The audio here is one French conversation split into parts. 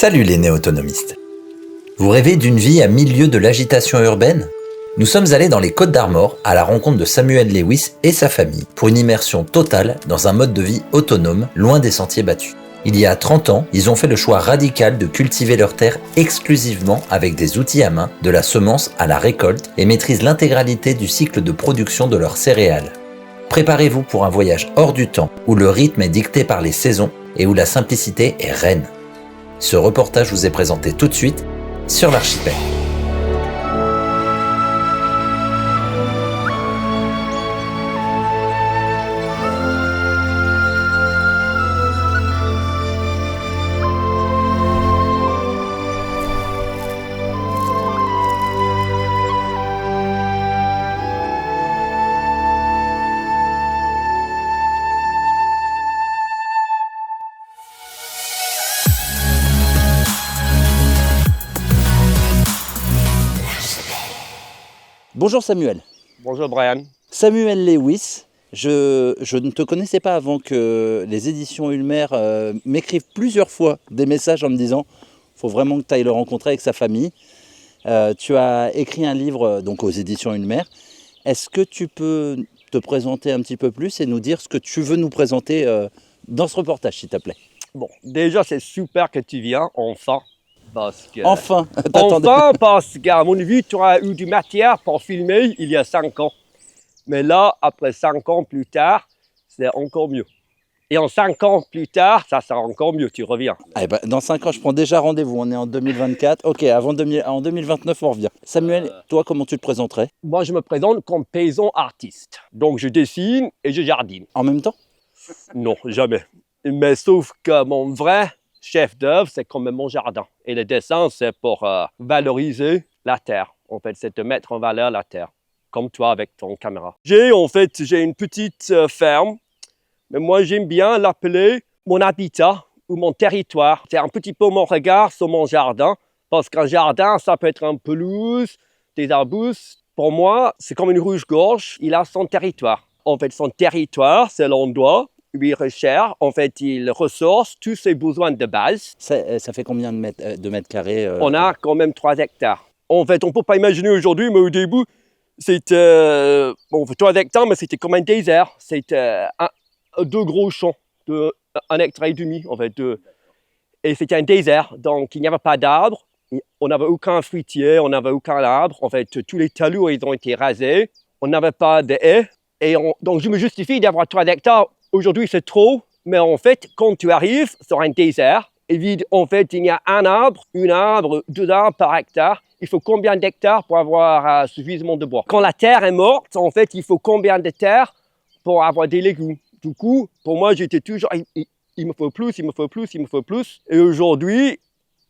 Salut les néo-autonomistes. Vous rêvez d'une vie à milieu de l'agitation urbaine ? Nous sommes allés dans les Côtes-d'Armor à la rencontre de Samuel Lewis et sa famille pour une immersion totale dans un mode de vie autonome, loin des sentiers battus. Il y a 30 ans, ils ont fait le choix radical de cultiver leurs terres exclusivement avec des outils à main, de la semence à la récolte, et maîtrisent l'intégralité du cycle de production de leurs céréales. Préparez-vous pour un voyage hors du temps, où le rythme est dicté par les saisons et où la simplicité est reine. Ce reportage vous est présenté tout de suite sur l'archipel. Bonjour Samuel. Bonjour Brian. Samuel Lewis, je ne te connaissais pas avant que les éditions Ulmer m'écrivent plusieurs fois des messages en me disant « faut vraiment que tu ailles le rencontrer avec sa famille ». Tu as écrit un livre donc aux éditions Ulmer. Est-ce que tu peux te présenter un petit peu plus et nous dire ce que tu veux nous présenter dans ce reportage, s'il te plaît ? Bon, déjà c'est super que tu viens, enfin. Parce que, Enfin parce qu'à mon avis, tu as eu du matière pour filmer il y a 5 ans. Mais là, après 5 ans plus tard, c'est encore mieux. Et en 5 ans plus tard, ça sera encore mieux, tu reviens. Eh ben, dans 5 ans, je prends déjà rendez-vous. On est en 2024. Ok, en 2029, on revient. Samuel, toi, comment tu te présenterais ? Moi, je me présente comme paysan artiste. Donc, je dessine et je jardine. En même temps ? Non, jamais. Mais sauf que mon vrai chef d'œuvre, c'est quand même mon jardin. Et le dessin, c'est pour valoriser la terre. En fait, c'est de mettre en valeur la terre, comme toi avec ton caméra. J'ai une petite ferme, mais moi, j'aime bien l'appeler mon habitat ou mon territoire. C'est un petit peu mon regard sur mon jardin, parce qu'un jardin, ça peut être une pelouse, des arbustes. Pour moi, c'est comme une rouge-gorge, il a son territoire. En fait, son territoire, c'est l'endroit où il recherche, en fait, il ressource tous ses besoins de base. Ça fait combien de mètres carrés On a quand même 3 hectares. En fait, on ne peut pas imaginer aujourd'hui, mais au début, c'était 3 hectares, mais c'était comme un désert. C'était 2 gros champs de 1,5 hectare, en fait. Et c'était un désert, donc il n'y avait pas d'arbres. On n'avait aucun fruitier, on n'avait aucun arbre. En fait, tous les talus, ils ont été rasés. On n'avait pas de haies. Donc, je me justifie d'avoir 3 hectares. Aujourd'hui, c'est trop, mais en fait, quand tu arrives sur un désert, en fait, il y a un arbre, 2 arbres par hectare. Il faut combien d'hectares pour avoir suffisamment de bois? Quand la terre est morte, en fait, il faut combien de terre pour avoir des légumes? Du coup, pour moi, j'étais toujours, il me faut plus, il me faut plus, il me faut plus. Et aujourd'hui,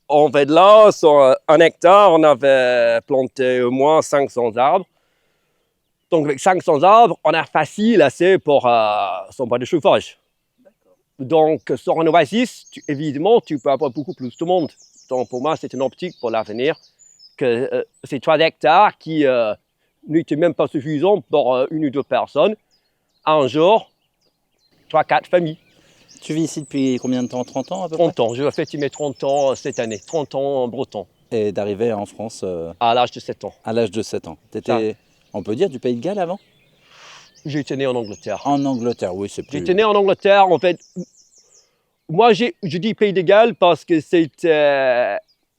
en fait, là, sur 1 hectare, on avait planté au moins 500 arbres. Donc, avec 500 arbres, on a facile assez pour son bois de chauffage. Donc, sur un oasis, évidemment, tu peux avoir beaucoup plus de monde. Donc, pour moi, c'est une optique pour l'avenir que ces 3 hectares qui n'étaient même pas suffisants pour 1 ou 2 personnes. Un jour, 3-4 familles. Tu vis ici depuis combien de temps ? 30 ans à peu 30 près ? ans. Je vais fêter mes 30 ans cette année. 30 ans en breton. Et d'arriver en France À l'âge de 7 ans. à l'âge de 7 ans. T'étais, on peut dire, du Pays de Galles avant ? J'ai été né en Angleterre. En Angleterre, oui, c'est plus... J'étais né en Angleterre, en fait. Moi, je dis Pays de Galles parce que c'est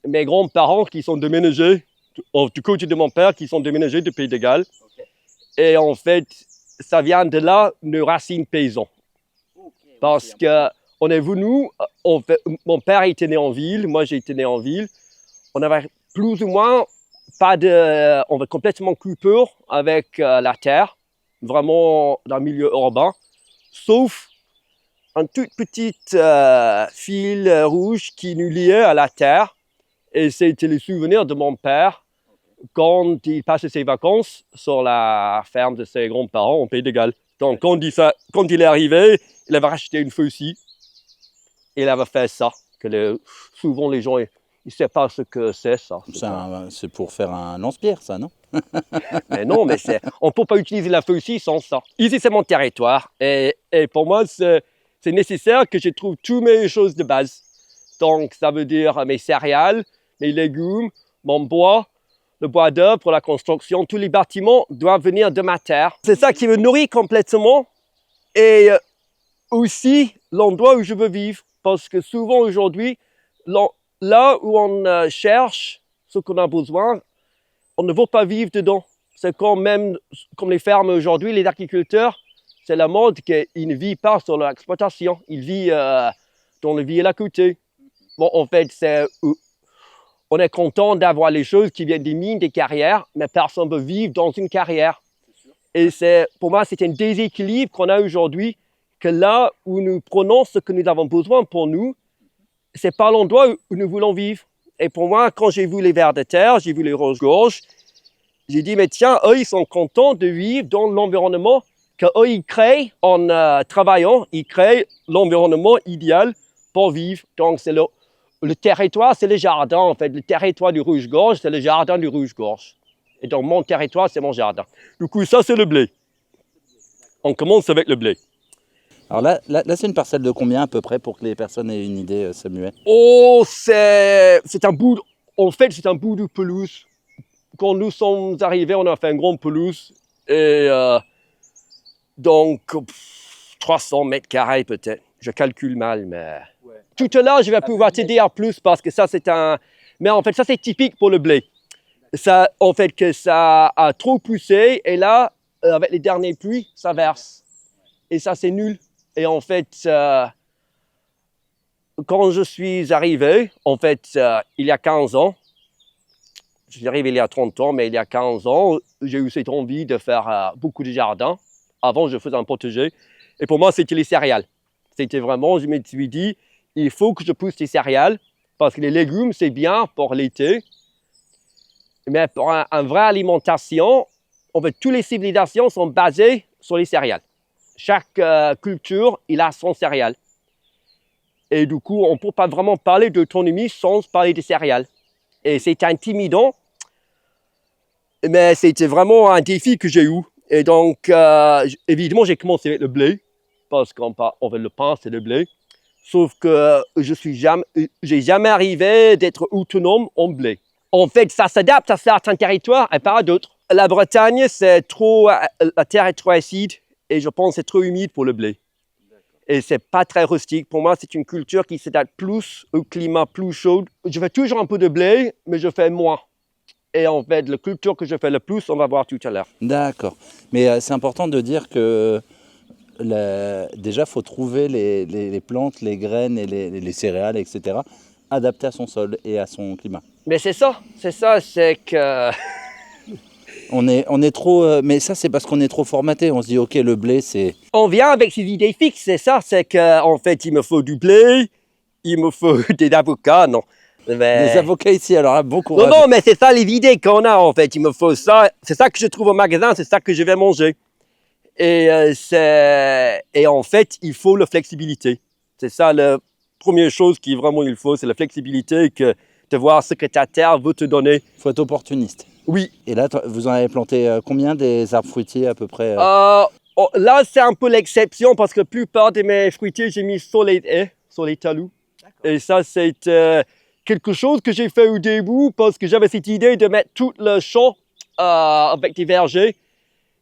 mes grands-parents qui sont déménagés, du côté de mon père, qui sont déménagés du Pays de Galles. Okay. Et en fait, ça vient de là, nos racines paysans. Okay, parce qu'on est venu, mon père était né en ville, moi j'ai été né en ville. On avait plus ou moins on va complètement coupé avec la terre, vraiment dans le milieu urbain, sauf un tout petit fil rouge qui nous liait à la terre. Et c'était les souvenirs de mon père quand il passait ses vacances sur la ferme de ses grands-parents au Pays de Galles. Donc, quand il est arrivé, il avait racheté une faucille. Et il avait fait ça. Souvent, les gens, ils ne savent pas ce que c'est, ça. C'est pour faire un lance-pierre, ça, non ? Mais non, mais on ne peut pas utiliser la faucille sans ça. Ici, c'est mon territoire. Et pour moi, c'est nécessaire que je trouve toutes mes choses de base. Donc, ça veut dire mes céréales, mes légumes, mon bois, le bois d'œuvre pour la construction. Tous les bâtiments doivent venir de ma terre. C'est ça qui me nourrit complètement. Et aussi l'endroit où je veux vivre. Parce que souvent aujourd'hui, là où on cherche ce qu'on a besoin, on ne veut pas vivre dedans. C'est comme les fermes aujourd'hui, les agriculteurs, c'est la mode qu'ils ne vivent pas sur leur exploitation. Ils vivent dans le ville à côté. Bon, en fait, on est content d'avoir les choses qui viennent des mines, des carrières, mais personne ne veut vivre dans une carrière. Et pour moi, c'est un déséquilibre qu'on a aujourd'hui, que là où nous prenons ce que nous avons besoin pour nous, ce n'est pas l'endroit où nous voulons vivre. Et pour moi, quand j'ai vu les vers de terre, j'ai vu les rouges-gorges, j'ai dit, mais tiens, eux, ils sont contents de vivre dans l'environnement qu'eux, ils créent en travaillant, ils créent l'environnement idéal pour vivre. Donc, c'est le territoire, c'est le jardin, en fait. Le territoire du rouge-gorge, c'est le jardin du rouge-gorge. Et donc, mon territoire, c'est mon jardin. Du coup, ça, c'est le blé. On commence avec le blé. Alors là c'est une parcelle de combien à peu près pour que les personnes aient une idée, Samuel? Oh, c'est un bout, en fait, c'est un bout de pelouse. Quand nous sommes arrivés, on a fait un grand pelouse. Et donc, 300 mètres carrés peut-être. Je calcule mal, mais... Ouais. Tout à l'heure, je vais pouvoir t'aider en plus parce que ça, c'est un... Mais en fait, ça, c'est typique pour le blé. Ça, en fait, que ça a trop poussé. Et là, avec les dernières pluies, ça verse. Et ça, c'est nul. Et en fait, quand je suis arrivé, en fait, il y a 15 ans, je suis arrivé il y a 30 ans, mais il y a 15 ans, j'ai eu cette envie de faire beaucoup de jardins. Avant, je faisais un potager. Et pour moi, c'était les céréales. C'était vraiment, je me suis dit, il faut que je pousse des céréales parce que les légumes, c'est bien pour l'été. Mais pour une vraie alimentation, en fait, toutes les civilisations sont basées sur les céréales. Chaque culture, il a son céréale. Et du coup, on ne peut pas vraiment parler d'autonomie sans parler des céréales. Et c'est intimidant, mais c'était vraiment un défi que j'ai eu. Et donc, évidemment, j'ai commencé avec le blé, parce qu'on fait le pain, c'est le blé. Sauf que j'ai jamais arrivé d'être autonome en blé. En fait, ça s'adapte à certains territoires et pas à d'autres. La Bretagne, la terre est trop acide et je pense que c'est trop humide pour le blé. Et c'est pas très rustique. Pour moi, c'est une culture qui s'adapte plus au climat plus chaud. Je fais toujours un peu de blé, mais je fais moins. Et en fait, la culture que je fais le plus, on va voir tout à l'heure. D'accord. Mais c'est important de dire que déjà, il faut trouver les plantes, les graines et les céréales, etc., adaptées à son sol et à son climat. Mais c'est que... On est trop... mais ça, c'est parce qu'on est trop formaté. On se dit, OK, le blé, c'est... On vient avec ses idées fixes, c'est ça. C'est qu'en fait, il me faut du blé, il me faut des avocats, non. Mais... Des avocats ici, alors bon courage. Non, mais c'est ça les idées qu'on a, en fait. Il me faut ça. C'est ça que je trouve au magasin, c'est ça que je vais manger. Et en fait, il faut la flexibilité. C'est ça la première chose qui vraiment il faut, c'est la flexibilité, de voir ce que ta terre veut te donner. Il faut être opportuniste. Oui. Et là, vous en avez planté combien des arbres fruitiers à peu près Là, c'est un peu l'exception parce que la plupart de mes fruitiers, j'ai mis sur les haies, sur les talus. Et ça, c'est quelque chose que j'ai fait au début parce que j'avais cette idée de mettre tout le champ avec des vergers.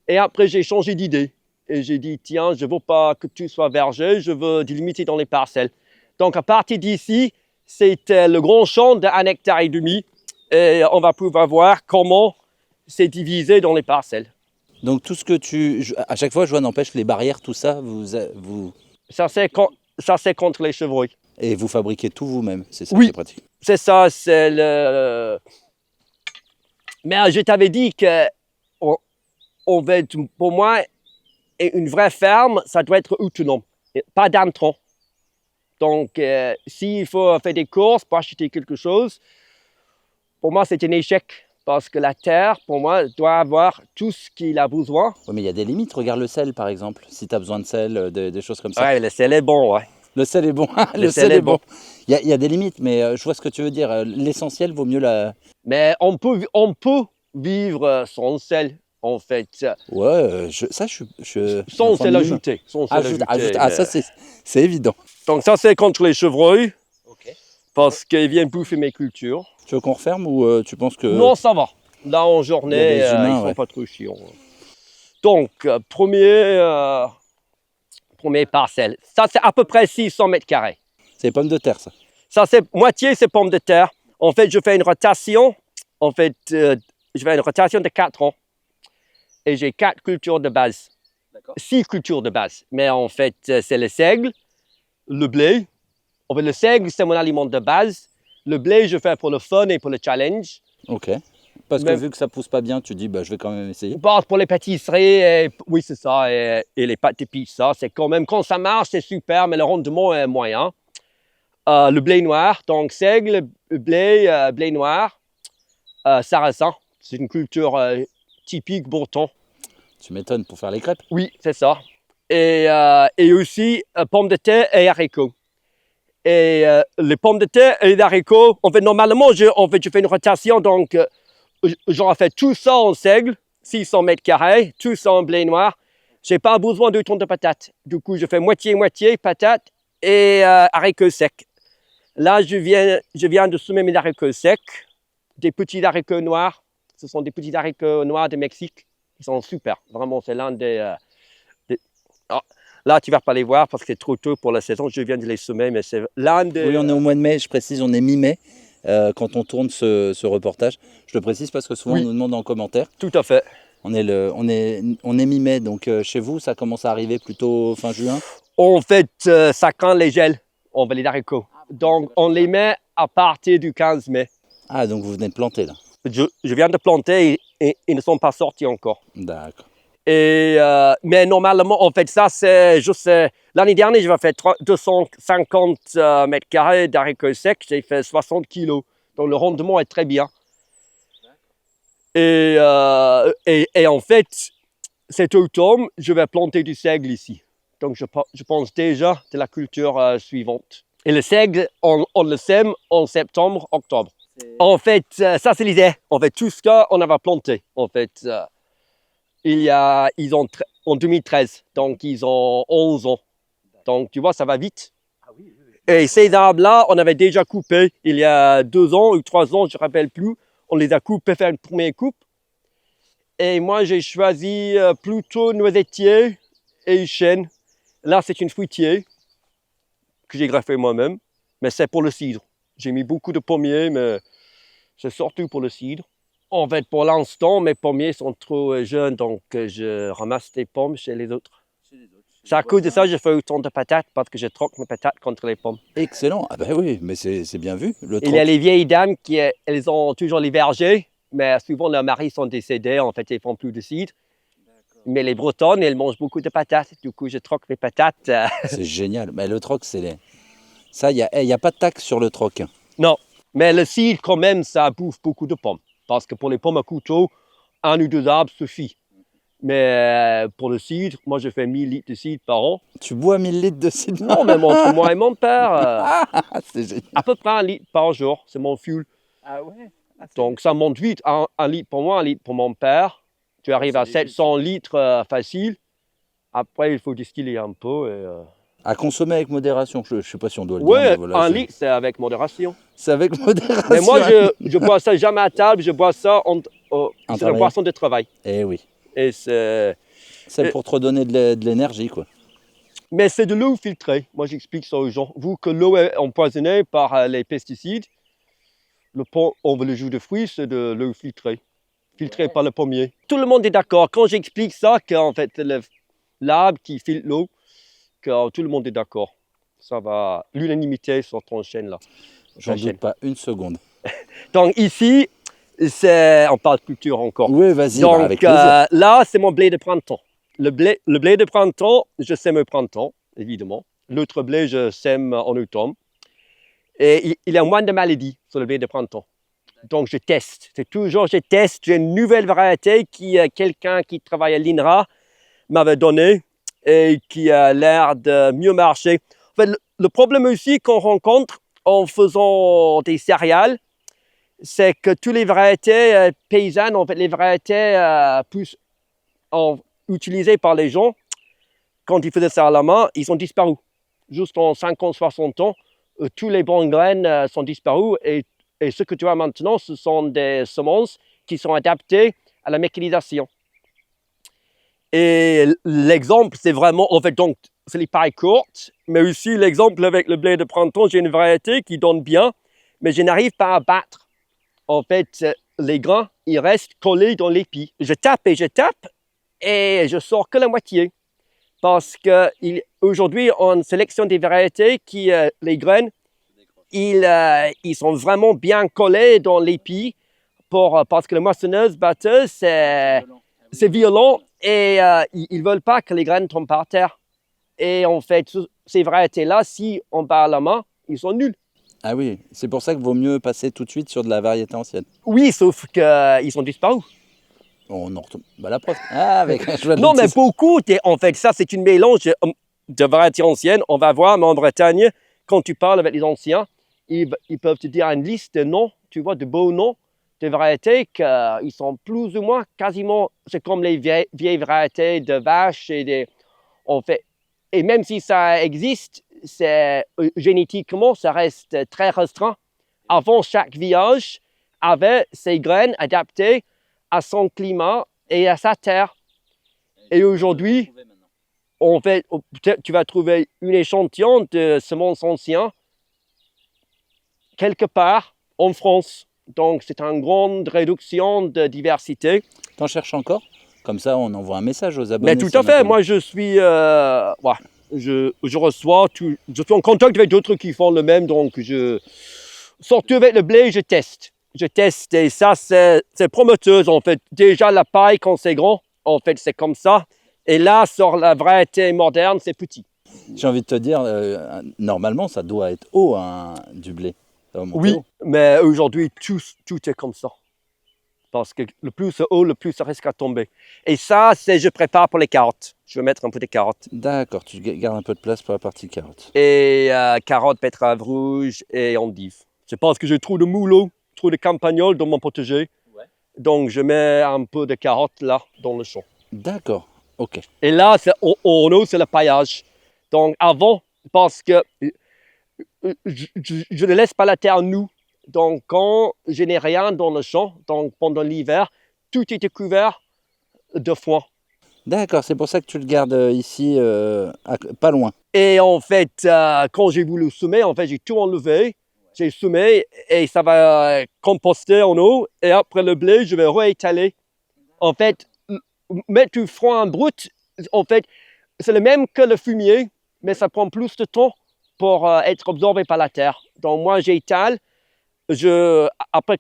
Et après, j'ai changé d'idée. Et j'ai dit, tiens, je ne veux pas que tout soit verger, je veux délimiter dans les parcelles. Donc, à partir d'ici, c'est le grand champ d'1,5 hectare. Et on va pouvoir voir comment c'est divisé dans les parcelles. Donc, tout ce que à chaque fois, je vois, n'empêche, les barrières, tout ça, Ça, c'est contre les chevreuils. Et vous fabriquez tout vous-même, c'est ça qui est pratique. C'est ça, c'est le... Mais je t'avais dit que, pour moi, une vraie ferme, ça doit être autonome, pas d'intrants. Donc, s'il faut faire des courses pour acheter quelque chose, pour moi, c'est un échec. Parce que la terre, pour moi, doit avoir tout ce qu'il a besoin. Oui, mais il y a des limites. Regarde le sel, par exemple. Si tu as besoin de sel, des choses comme ça. Oui, le sel est bon, ouais. Le sel est bon. Le sel est bon. Il y a des limites, mais je vois ce que tu veux dire. L'essentiel vaut mieux la... Mais on peut vivre sans sel, en fait. Ouais, sans sel ajouté. Ah, ça, c'est évident. Donc ça, c'est contre les chevreuils. Okay. parce qu'ils viennent bouffer mes cultures. Tu veux qu'on referme ou tu penses que... Non, ça va. Là, en Il y a journée, des humains, ils sont ouais. pas trop chiants. Donc, premier parcelle. Ça, c'est à peu près 600 mètres carrés. C'est les pommes de terre, ça. Ça, c'est moitié, c'est pommes de terre. En fait, je fais une rotation. En fait, je fais une rotation de 4 ans. Et j'ai 4 cultures de base. 6 cultures de base. Mais en fait, c'est le seigle, le blé. En fait, le seigle, c'est mon aliment de base. Le blé, je fais pour le fun et pour le challenge. Ok. Parce que Mais- vu que ça pousse pas bien, tu dis, bah, je vais quand même essayer. Bon, pour les pâtisseries, oui, c'est ça. Et les pâtes de pizza, c'est quand même, quand ça marche, c'est super, mais le rendement est moyen. Le blé noir, donc seigle, blé noir, sarrasin. C'est une culture typique breton. Tu m'étonnes pour faire les crêpes. Oui, c'est ça. Et aussi pommes de terre et haricots. Et les pommes de terre et les haricots, en fait, normalement, je fais une rotation, donc j'aurais fait tout ça en seigle, 600 mètres carrés, tout ça en blé noir. Je n'ai pas besoin de tonnes de patates. Du coup, je fais moitié-moitié patates et haricots secs. Là, je viens de semer mes haricots secs, des petits haricots noirs. Ce sont des petits haricots noirs de Mexique. Ils sont super. Vraiment, c'est l'un des... Ah, là, tu ne vas pas les voir parce que c'est trop tôt pour la saison. Je viens de les semer, mais c'est l'un des... Oui, on est au mois de mai, je précise, on est mi-mai quand on tourne ce reportage. Je le précise parce que souvent Oui. on nous demande en commentaire. Tout à fait. On est mi-mai, donc chez vous, ça commence à arriver plutôt fin juin. En fait, ça craint les gels. On va les haricots. Donc, on les met à partir du 15 mai. Ah, donc vous venez de planter là. Je viens de planter et ils ne sont pas sortis encore. D'accord. Et, mais normalement, en fait, ça, l'année dernière, j'avais fait 250 mètres carrés d'haricots secs. J'ai fait 60 kilos. Donc, le rendement est très bien. Et en fait, cet automne, je vais planter du seigle ici. Donc, je pense déjà de la culture suivante. Et le seigle, on le sème en septembre, octobre. En fait, ça, c'est l'idée. En fait, tout ce qu'on avait planté, en fait, ils ont en 2013. Donc, ils ont 11 ans. Donc, tu vois, ça va vite. Et ces arbres-là, on avait déjà coupé il y a 2 ans ou 3 ans, je ne me rappelle plus. On les a coupés, fait une première coupe. Et moi, j'ai choisi plutôt noisetier et chêne. Là, c'est une fruitier que j'ai greffé moi-même, mais c'est pour le cidre. J'ai mis beaucoup de pommiers, mais c'est surtout pour le cidre. En fait, pour l'instant, mes pommiers sont trop jeunes, donc je ramasse des pommes chez les autres. C'est à cause de ça que je fais autant de patates, parce que je troque mes patates contre les pommes. Excellent. Ah ben oui, mais c'est bien vu. Le Il y a troc. les vieilles dames qui elles ont toujours les vergers, mais souvent leurs maris sont décédés, en fait, ils font plus de cidre. Mais les Bretonnes, elles mangent beaucoup de patates. Du coup, je troque mes patates. C'est génial. Mais le troc, ça, il y a pas de taxe sur le troc. Non, mais le cidre, quand même, ça bouffe beaucoup de pommes. Parce que pour les pommes à couteau, 1 ou 2 arbres suffit. Mais pour le cidre, moi, je fais 1000 litres de cidre par an. Tu bois 1000 litres de cidre. Non, même entre moi et mon père, C'est génial. à peu près 1 litre par jour, c'est mon fuel. Ah ouais. Donc, ça monte vite. 1 litre pour moi, 1 litre pour mon père. Tu arrives à 700 litres facile. Après, il faut distiller un peu. À consommer avec modération. Je ne sais pas si on doit le Oui, dire. Mais voilà, 1 litre, c'est avec modération. c'est avec modération. Mais moi, je bois ça jamais à table, je bois ça c'est la travaillant. boisson de travail. Eh oui. Et c'est... C'est pour te redonner de l'énergie, quoi. Mais c'est de l'eau filtrée. Moi, j'explique ça aux gens. Vu que l'eau est empoisonnée par les pesticides, le jus de fruits, c'est de l'eau filtrée par le pommier. Tout le monde est d'accord. Quand j'explique ça, qu'en fait, l'arbre qui filtre l'eau, que tout le monde est d'accord. Ça va, l'unanimité sur ton chaîne là. J'en doute pas une seconde. Donc ici, on parle de culture encore. Oui, vas-y, Donc avec plaisir. là, c'est mon blé de printemps. Le blé de printemps, je sème au printemps, évidemment. L'autre blé, je sème en automne. Et il y a moins de maladies sur le blé de printemps. Donc je teste. Je teste. J'ai une nouvelle variété que quelqu'un qui travaille à l'INRA m'avait donnée et qui a l'air de mieux marcher. En fait, le problème aussi qu'on rencontre en faisant des céréales, c'est que toutes les variétés paysannes, en fait, les variétés plus utilisées par les gens, quand ils faisaient ça à la main, ils ont disparu. Juste en 50-60 ans, tous les bonnes graines sont disparues et ce que tu as maintenant, ce sont des semences qui sont adaptées à la mécanisation. Et l'exemple, c'est vraiment, en fait, donc, c'est les pailles courtes, mais aussi l'exemple avec le blé de printemps, j'ai une variété qui donne bien, mais je n'arrive pas à battre. En fait, les grains, ils restent collés dans l'épi. Je tape et je sors que la moitié. Parce qu'aujourd'hui, on sélectionne des variétés qui, les graines, ils sont vraiment bien collés dans l'épi parce que la moissonneuse-batteuse, c'est violent et ils ne veulent pas que les graines tombent par terre. Et en fait, ces variétés-là, si on bat à la main, ils sont nuls. Ah oui, c'est pour ça qu'il vaut mieux passer tout de suite sur de la variété ancienne. Oui, sauf qu'ils sont disparus. On en retombe. Bah, la preuve. Ah, avec un cheval de Non, mais tis. beaucoup, en fait, ça, c'est une mélange de variétés anciennes. On va voir, mais en Bretagne, quand tu parles avec les anciens, ils peuvent te dire une liste de noms, tu vois, de beaux noms, de variétés qui sont plus ou moins quasiment, c'est comme les vieilles variétés de vaches en fait. Et même si ça existe, génétiquement, ça reste très restreint. Avant, chaque village avait ses graines adaptées à son climat et à sa terre. Et aujourd'hui, en fait, peut-être tu vas trouver un échantillon de semences anciennes quelque part en France. Donc, c'est une grande réduction de diversité. T'en cherches encore? Comme ça, on envoie un message aux abonnés. Mais tout à fait. Moi, je suis... je reçois... je suis en contact avec d'autres qui font le même. Donc, surtout avec le blé, je teste. Et ça, c'est prometteuse, en fait. Déjà, la paille, quand c'est grand, en fait, c'est comme ça. Et là, sur la variété moderne, c'est petit. J'ai envie de te dire, normalement, ça doit être haut, hein, du blé. Ça va monter Oui, haut. mais aujourd'hui, tout est comme ça. Parce que le plus c'est haut, le plus ça risque à tomber. Et ça, je prépare pour les carottes. Je vais mettre un peu de carottes. D'accord, tu gardes un peu de place pour la partie carotte. Et carottes, betteraves rouges et endives. Je pense que j'ai trop de moulots, trop de campagnols dans mon potager. Ouais. Donc, je mets un peu de carottes là, dans le champ. D'accord, ok. Et là, en haut, c'est le paillage. Donc, avant, parce que je ne laisse pas la terre nue. Donc, quand je n'ai rien dans le champ, donc pendant l'hiver, tout était couvert de foin. D'accord, c'est pour ça que tu le gardes ici, pas loin. Et en fait, quand j'ai voulu semer, en fait, j'ai tout enlevé. J'ai semé et ça va composter en eau. Et après le blé, je vais réétaler. En fait, mettre du foin brut, en fait, c'est le même que le fumier, mais ça prend plus de temps pour être absorbé par la terre. Donc, moi, j'étale. Après,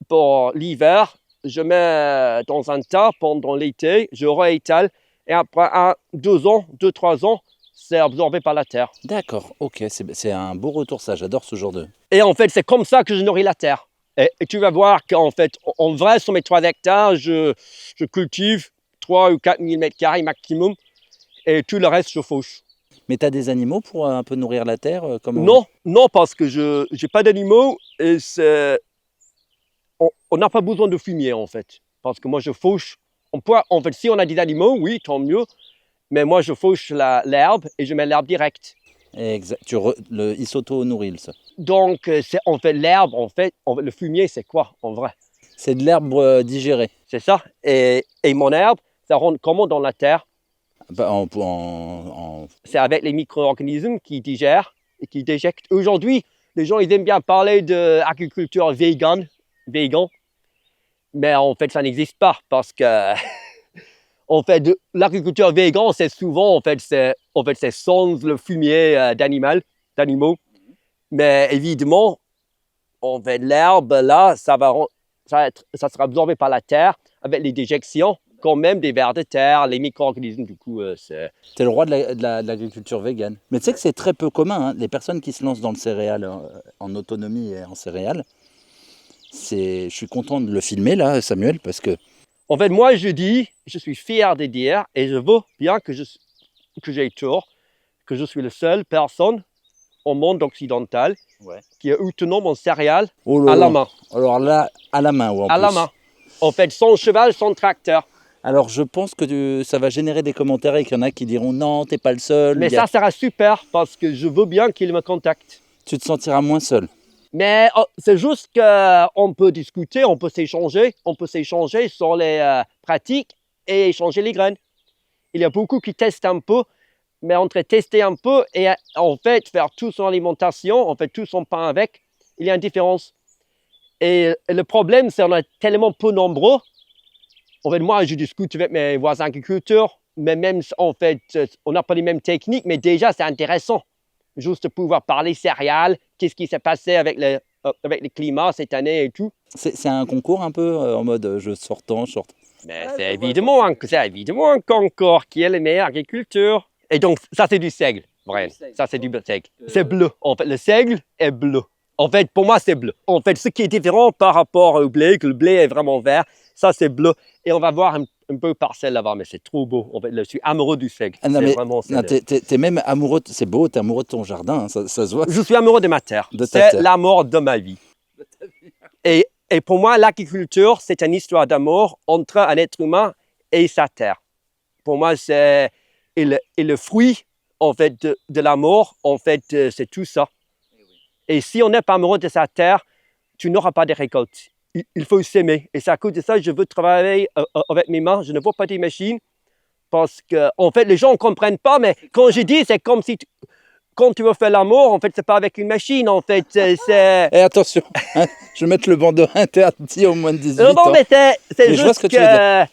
pour l'hiver, je mets dans un tas pendant l'été, je réétale. Et après 2-3 ans, c'est absorbé par la terre. D'accord, ok, c'est un beau retour ça, j'adore ce genre de... Et en fait, c'est comme ça que je nourris la terre. Et tu vas voir qu'en fait, en vrai, sur mes 3 hectares, je cultive 3 ou 4 000 mètres carrés maximum. Et tout le reste, je fauche. Mais tu as des animaux pour un peu nourrir la terre comme... Non, parce que je n'ai pas d'animaux et on n'a pas besoin de fumier en fait. Parce que moi je fauche. En fait, si on a des animaux, oui, tant mieux. Mais moi je fauche l'herbe et je mets l'herbe directe. Exact. Il s'auto-nourrit ça. Donc en fait l'herbe, le fumier c'est quoi en vrai? C'est de l'herbe digérée. C'est ça. Et mon herbe, ça rentre comment dans la terre? C'est avec les micro-organismes qui digèrent et qui déjectent. Aujourd'hui, les gens ils aiment bien parler d'agriculture vegan. Mais en fait, ça n'existe pas parce que en fait, l'agriculture vegan, c'est souvent c'est sans le fumier d'animaux. Mais évidemment, en fait, l'herbe là, ça sera absorbé par la terre avec les déjections. Quand même des vers de terre, les micro-organismes, du coup, c'est... T'es le roi de l'agriculture végane. Mais tu sais que c'est très peu commun, hein, les personnes qui se lancent dans le céréal en autonomie et en céréales. Je suis content de le filmer là, Samuel, parce que... En fait, moi, je suis fier de dire, et je veux bien que j'ai tort, que je suis la seule personne au monde occidental qui a autonome en céréales à la main. Alors là, à la main, ou en plus. À la main. En fait, sans cheval, sans tracteur. Alors, je pense que ça va générer des commentaires et qu'il y en a qui diront non, t'es pas le seul. Mais ça sera super parce que je veux bien qu'ils me contactent. Tu te sentiras moins seul. Mais c'est juste qu'on peut discuter, on peut s'échanger sur les pratiques et échanger les graines. Il y a beaucoup qui testent un peu, mais entre tester un peu et en fait faire toute son alimentation, en fait tout son pain avec, il y a une différence. Et le problème, c'est qu'on est tellement peu nombreux. En fait, moi, je discute avec mes voisins agriculteurs, mais même en fait, on n'a pas les mêmes techniques, mais déjà, c'est intéressant. Juste de pouvoir parler céréales, qu'est-ce qui s'est passé avec le climat cette année et tout. C'est un concours un peu en mode je sors tant, je sors. Mais c'est évidemment un concours qui est le meilleur agriculteur. Et donc, ça, c'est du seigle, Brian. Ça, c'est du seigle. C'est bleu. En fait, le seigle est bleu. En fait, pour moi, c'est bleu. En fait, ce qui est différent par rapport au blé, que le blé est vraiment vert, ça, c'est bleu. Et on va voir un peu parcelle là-bas, mais c'est trop beau. En fait, je suis amoureux du seigle. Ah non, mais vraiment, t'es même amoureux, c'est beau, t'es amoureux de ton jardin, hein, ça se voit. Je suis amoureux de ma terre. C'est l'amour de ma vie. Et pour moi, l'agriculture, c'est une histoire d'amour entre un être humain et sa terre. Pour moi, c'est le fruit en fait de l'amour, en fait, c'est tout ça. Et si on n'est pas amoureux de sa terre, tu n'auras pas de récolte. Il faut s'aimer. Et c'est à cause de ça que je veux travailler avec mes mains. Je ne veux pas des machines parce que, en fait, les gens ne comprennent pas. Mais quand je dis, c'est comme si quand tu veux faire l'amour, en fait, c'est pas avec une machine. En fait, c'est. Et attention, hein, je vais mettre le bandeau interdit au moins de 18 ans. Non, mais c'est juste que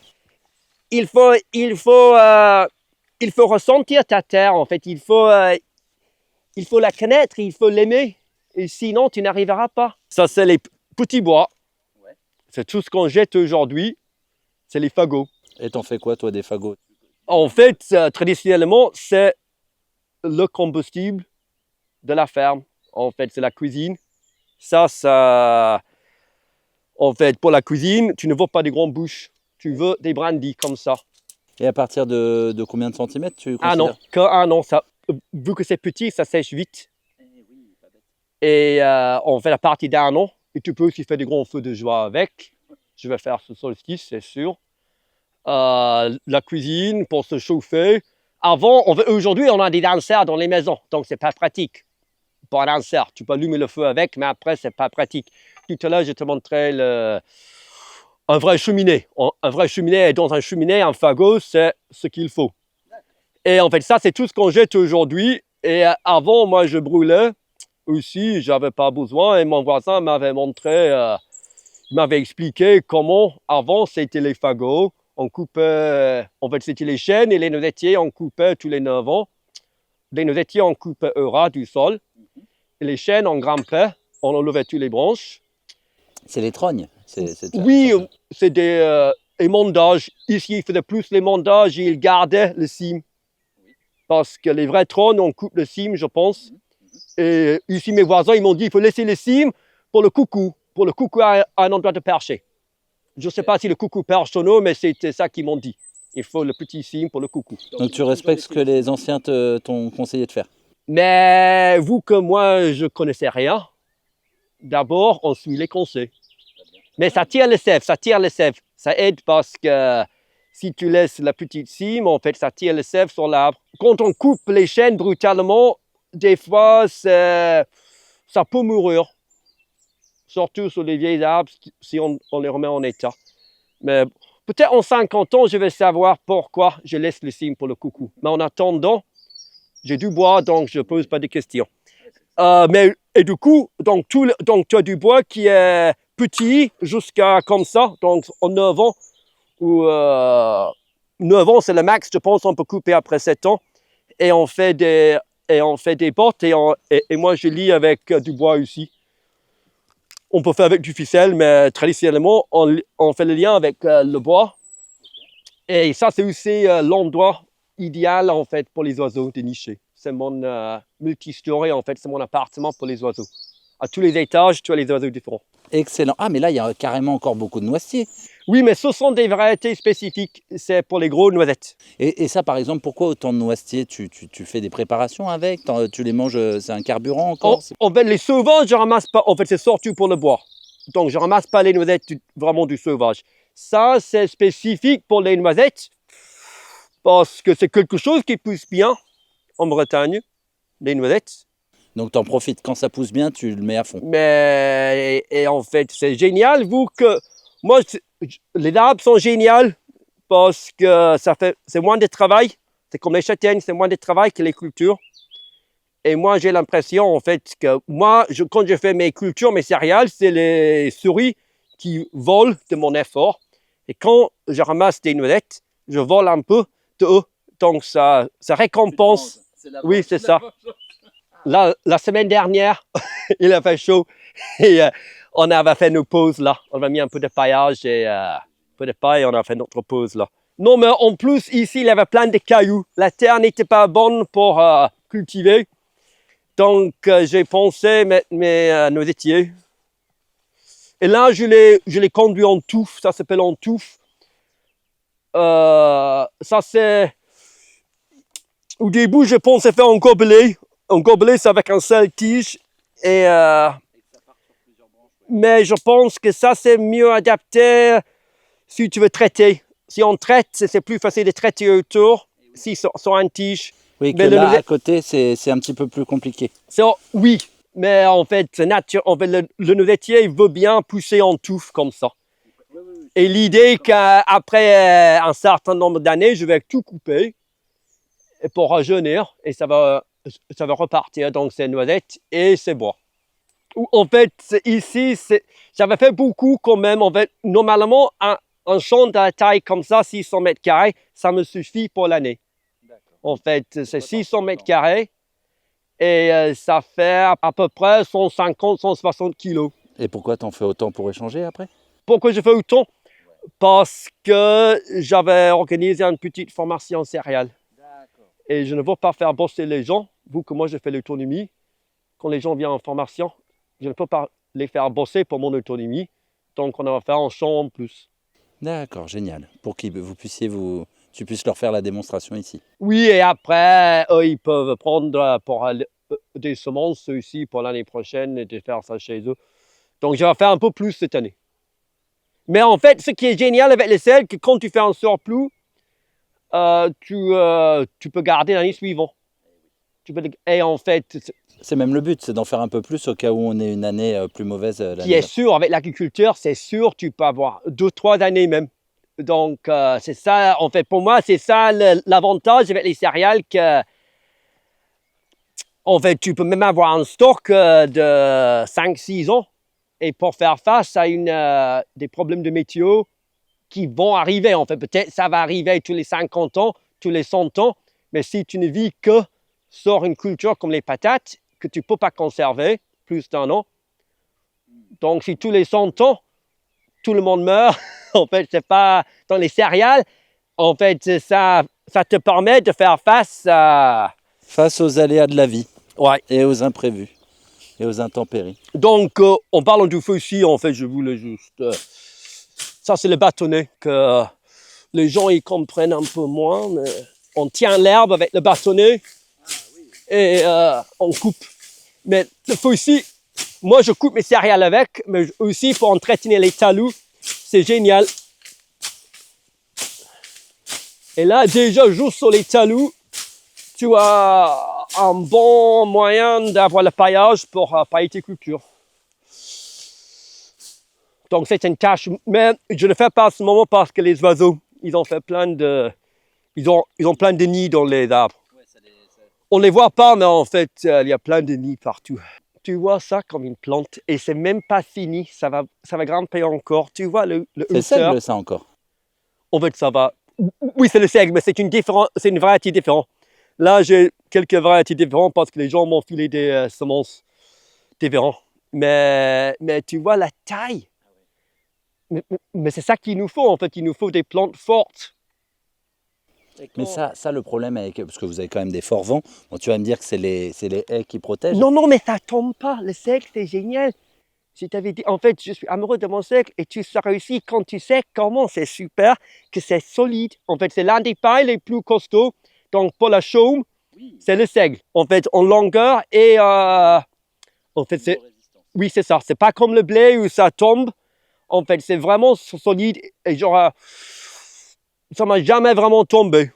il faut ressentir ta terre. En fait, il faut la connaître, il faut l'aimer. Et sinon, tu n'arriveras pas. Ça, c'est les petits bois. Ouais. C'est tout ce qu'on jette aujourd'hui. C'est les fagots. Et t'en fais quoi, toi, des fagots? En fait, traditionnellement, c'est le combustible de la ferme. En fait, c'est la cuisine. Ça, en fait, pour la cuisine, tu ne veux pas des grandes bouches. Tu veux des brindilles comme ça. Et à partir de combien de centimètres tu considères? Un an. Ça, vu que c'est petit, ça sèche vite. Et on fait la partie d'un an. Et tu peux aussi faire des grands feux de joie avec. Je vais faire ce solstice, c'est sûr. La cuisine pour se chauffer. Aujourd'hui, on a des danseurs dans les maisons. Donc, c'est pas pratique. Pour un danseur, tu peux allumer le feu avec, mais après, c'est pas pratique. Tout à l'heure, je te montrais un vrai cheminée. Un vrai cheminée, et dans un cheminée, un fagot, c'est ce qu'il faut. Et en fait, ça, c'est tout ce qu'on jette aujourd'hui. Et avant, moi, je brûlais. Aussi, j'avais pas besoin et mon voisin m'avait montré, il m'avait expliqué comment avant c'était les fagots. On coupait, en fait c'était les chênes et les noisetiers, on coupait tous les 9 ans. Les noisetiers, on coupait au ras du sol. Et les chênes, on grimpait, on enlevait toutes les branches. C'est les trognes. Oui, c'est des émondages. Ici, ils faisaient plus l'émondage et ils gardaient le cime. Parce que les vrais trônes, on coupe le cime, je pense. Et ici, mes voisins, ils m'ont dit qu'il faut laisser les cimes pour le coucou a un endroit de percher. Je ne sais pas si le coucou perche ou non, mais c'était ça qu'ils m'ont dit. Il faut le petit cime pour le coucou. Donc tu respectes ce que les anciens t'ont conseillé de faire? Mais vous que moi, je ne connaissais rien. D'abord, on suit les conseils. Mais ça tire les sèves, Ça aide parce que si tu laisses la petite cime, en fait, ça tire les sèves sur l'arbre. Quand on coupe les chênes brutalement, des fois, ça peut mourir. Surtout sur les vieilles arbres, si on les remet en état. Mais peut-être en 50 ans, je vais savoir pourquoi je laisse le cime pour le coucou. Mais en attendant, j'ai du bois, donc je ne pose pas de questions. Et du coup, donc tu as du bois qui est petit jusqu'à comme ça, donc en 9 ans. 9 ans, c'est le max, je pense, on peut couper après 7 ans. Et on fait des portes et moi je lis avec du bois ici. On peut faire avec du ficelle, mais traditionnellement, on fait le lien avec le bois. Et ça, c'est aussi l'endroit idéal en fait pour les oiseaux de nicher. C'est mon multi-story en fait, c'est mon appartement pour les oiseaux. À tous les étages, tu as les oiseaux différents. Excellent. Ah, mais là, il y a carrément encore beaucoup de noisetiers. Oui, mais ce sont des variétés spécifiques. C'est pour les gros noisettes. Et ça, par exemple, pourquoi autant de noisetiers? Tu fais des préparations avec? Tu les manges, c'est un carburant encore? En fait, les sauvages, je ramasse pas. En fait, c'est surtout pour le bois. Donc, je ramasse pas les noisettes vraiment du sauvage. Ça, c'est spécifique pour les noisettes parce que c'est quelque chose qui pousse bien en Bretagne, les noisettes. Donc tu en profites, quand ça pousse bien, tu le mets à fond. Mais et en fait, c'est génial, vous que moi, les arbres sont géniaux parce que c'est moins de travail. C'est comme les châtaignes, c'est moins de travail que les cultures. Et moi, j'ai l'impression, en fait, que moi, quand je fais mes cultures, mes céréales, c'est les souris qui volent de mon effort. Et quand je ramasse des noisettes, je vole un peu de eux. Donc, ça récompense. Oui, c'est ça. La semaine dernière, il a fait chaud et on avait fait nos pauses là. On a mis un peu de paillage et un peu de paille et on a fait notre pause là. Non, mais en plus, ici, il y avait plein de cailloux. La terre n'était pas bonne pour cultiver. Donc, j'ai pensé mettre mes noisetiers. Et là, je les conduis en touffe. Ça s'appelle en touffe. Ça, c'est... Au début, je pensais faire un gobelet. Un gobelet, c'est avec un seul tige. Mais je pense que ça, c'est mieux adapté si tu veux traiter. Si on traite, c'est plus facile de traiter autour. Si sur un tige. Oui, que Mais là, à côté, c'est un petit peu plus compliqué. Oui, mais en fait, c'est naturel. En fait, le noisetier, il veut bien pousser en touffe comme ça. Et l'idée qu'après un certain nombre d'années, je vais tout couper pour rajeunir et ça va repartir. Donc, c'est noisette et c'est bois. En fait, ici, j'avais fait beaucoup quand même. En fait, normalement, un champ de la taille comme ça, 600 mètres carrés, ça me suffit pour l'année. En fait, c'est 600 mètres carrés et ça fait à peu près 150, 160 kilos. Et pourquoi t'en fais autant pour échanger après? Pourquoi je fais autant? Parce que j'avais organisé une petite formation céréales. Et je ne veux pas faire bosser les gens, vu que moi je fais l'autonomie. Quand les gens viennent en formation, je ne peux pas les faire bosser pour mon autonomie. Donc on va faire un champ en plus. D'accord, génial. Pour que tu puisses leur faire la démonstration ici. Oui, et après, eux, ils peuvent prendre des semences ici pour l'année prochaine et de faire ça chez eux. Donc je vais faire un peu plus cette année. Mais en fait, ce qui est génial avec les sels, c'est que quand tu fais un surplus, tu peux garder l'année suivante. Et en fait, c'est même le but, c'est d'en faire un peu plus au cas où on ait une année plus mauvaise l'année. Qui est sûr, avec l'agriculture, c'est sûr, tu peux avoir 2-3 années même. Donc, c'est ça, en fait, pour moi, c'est ça l'avantage avec les céréales que, en fait, tu peux même avoir un stock de 5-6 ans. Et pour faire face à des problèmes de météo qui vont arriver, en fait, peut-être ça va arriver tous les 50 ans, tous les 100 ans, mais si tu ne vis que sur une culture comme les patates, que tu ne peux pas conserver plus d'un an, donc si tous les 100 ans, tout le monde meurt, en fait, c'est pas dans les céréales, en fait, ça te permet de faire face aux aléas de la vie. Ouais. Et aux imprévus et aux intempéries. Donc, en parlant du feu ici, en fait, je voulais juste... ça, c'est le bâtonnet que les gens ils comprennent un peu moins. Mais on tient l'herbe avec le bâtonnet et on coupe. Mais le feu ici, moi, je coupe mes céréales avec, mais aussi pour entretenir les talus, c'est génial. Et là, déjà, juste sur les talus, tu as un bon moyen d'avoir le paillage pour pailler tes cultures. Donc, c'est une tâche, mais je ne le fais pas à ce moment parce que les oiseaux, ils ont fait plein de... Ils ont plein de nids dans les arbres. On ne les voit pas, mais en fait, il y a plein de nids partout. Tu vois ça comme une plante et c'est même pas fini, ça va grimper encore. Tu vois le c'est le seigle, ça encore. En fait, ça va... Oui, c'est le seigle, mais c'est une variété différente. Là, j'ai quelques variétés différentes parce que les gens m'ont filé des semences différentes. Mais tu vois la taille. Mais c'est ça qu'il nous faut, en fait. Il nous faut des plantes fortes. Mais ça, le problème, parce que vous avez quand même des forts vents, bon, tu vas me dire que c'est les haies qui protègent. Non, mais ça ne tombe pas. Le seigle, c'est génial. Je t'avais dit, en fait, je suis amoureux de mon seigle et tu sauras aussi quand tu sais comment c'est super, que c'est solide. En fait, c'est l'un des pailles les plus costauds. Donc, pour la chaume, c'est le seigle. En fait, en longueur et en fait, c'est... Oui, c'est ça. C'est pas comme le blé où ça tombe. En fait, c'est vraiment solide et genre, ça m'a jamais vraiment tombé.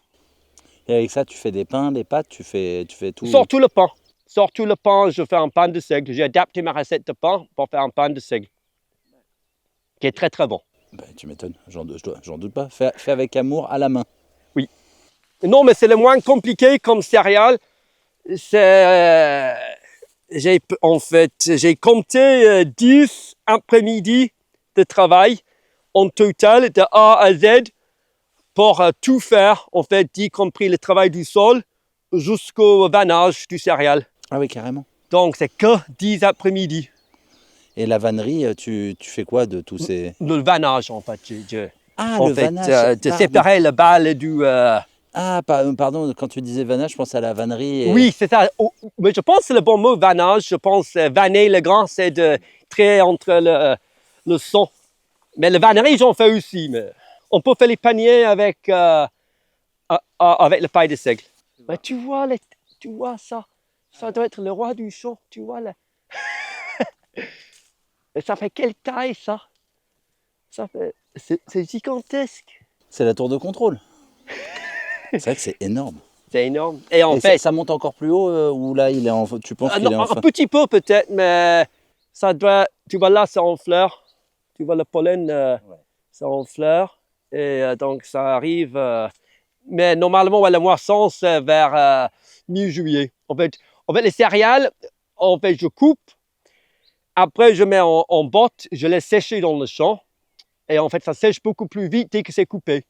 Et avec ça, tu fais des pains, des pâtes, tu fais tout. Surtout le pain. sors tout le pain, je fais un pain de seigle. J'ai adapté ma recette de pain pour faire un pain de seigle, qui est très très bon. Bah, tu m'étonnes, j'en doute pas. Fait avec amour à la main. Non, mais c'est le moins compliqué comme céréale. J'ai compté 10 après-midi de travail en total de A à Z pour tout faire, en fait, y compris le travail du sol jusqu'au vannage du céréal. Ah oui, carrément. Donc, c'est que 10 après-midi. Et la vannerie, tu fais quoi de tous ces... Le vannage, en fait. Ah, En le fait, vannage. de pardon. séparer le balle du... Pardon, quand tu disais vannage, je pense à la vannerie. Et... Oui, c'est ça. Oh, mais je pense que c'est le bon mot, vannage. Je pense vanner le grand, c'est de créer entre le son. Mais le vannerie, j'en fais aussi. Mais on peut faire les paniers avec le paille de seigle. Mais tu vois ça. Ça doit être le roi du champ. Tu vois là. Et ça fait quelle taille ça? C'est gigantesque. C'est la tour de contrôle. C'est vrai que c'est énorme. C'est énorme. Et en Et fait, ça monte encore plus haut ou là, il est en... tu penses qu'il non, est en... un petit peu peut-être, mais ça doit. Tu vois là, c'est en fleurs. Tu vois le pollen, c'est en fleurs. Et donc ça arrive. Mais normalement, ouais, la moisson, c'est vers mi-juillet. En fait, les céréales, en fait, je coupe. Après, je mets en botte, je laisse sécher dans le champ. Et en fait, ça sèche beaucoup plus vite dès que c'est coupé.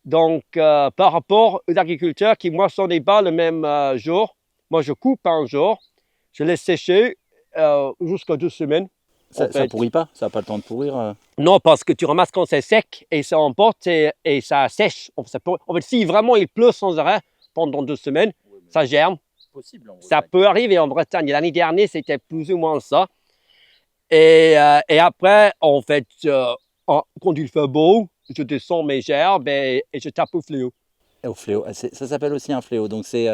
Donc, par rapport aux agriculteurs qui moissonnent les bas le même jour, moi, je coupe un jour, je laisse sécher jusqu'à 2 semaines. Ça pourrit pas? Ça n'a pas le temps de pourrir? Non, parce que tu ramasses quand c'est sec et ça emporte et ça sèche. En fait, si vraiment il pleut sans arrêt pendant 2 semaines, ça germe. Possible, en Ça peut arriver en Bretagne. L'année dernière, c'était plus ou moins ça. Et après, en fait, quand il fait beau, je descends mes gerbes et je tape au fléau. Et au fléau. Ça s'appelle aussi un fléau. Donc c'est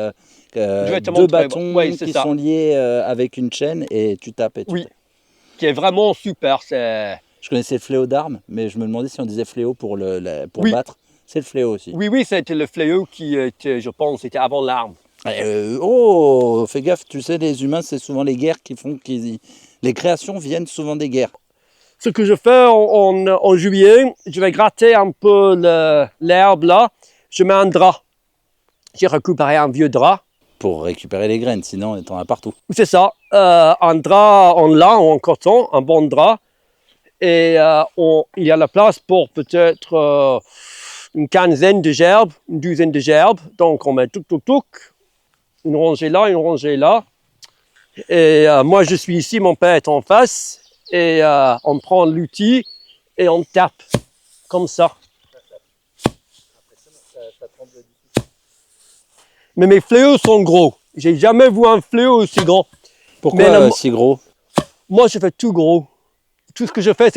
vais te 2 montrer. bâtons Ouais, c'est qui ça. sont liés avec une chaîne et tu tapes. Oui, qui est vraiment super. Je connaissais le fléau d'armes, mais je me demandais si on disait fléau pour Oui. battre. C'est le fléau aussi. Oui, c'était le fléau qui, je pense, c'était avant l'arme. Oh, fais gaffe, tu sais, les humains, c'est souvent les guerres qui font qu'ils... Les créations viennent souvent des guerres. Ce que je fais en juillet, je vais gratter un peu l'herbe là. Je mets un drap. J'ai récupéré un vieux drap. Pour récupérer les graines, sinon t'en as partout. C'est ça, un drap en lin ou en coton, un bon drap. Et il y a la place pour peut-être une quinzaine de gerbes, une douzaine de gerbes. Donc on met tout, une rangée là, une rangée là. Et moi je suis ici, mon père est en face. Et on prend l'outil et on tape comme ça. Mais mes fléaux sont gros. J'ai jamais vu un fléau aussi grand. Pourquoi si gros? Moi, je fais tout gros. Tout ce que je fais,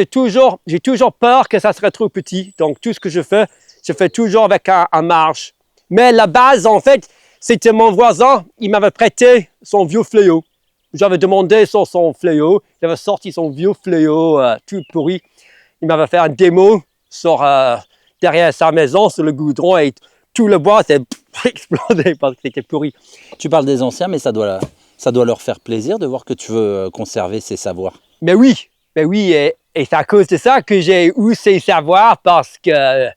j'ai toujours peur que ça serait trop petit. Donc, tout ce que je fais toujours avec un marge. Mais la base, en fait, c'était mon voisin. Il m'avait prêté son vieux fléau. J'avais demandé sur son fléau. Il avait sorti son vieux fléau tout pourri. Il m'avait fait un démo derrière sa maison, sur le goudron. Et tout le bois s'est explosé parce que c'était pourri. Tu parles des anciens, mais ça doit leur faire plaisir de voir que tu veux conserver ces savoirs. Mais oui, et c'est à cause de ça que j'ai eu ces savoirs parce que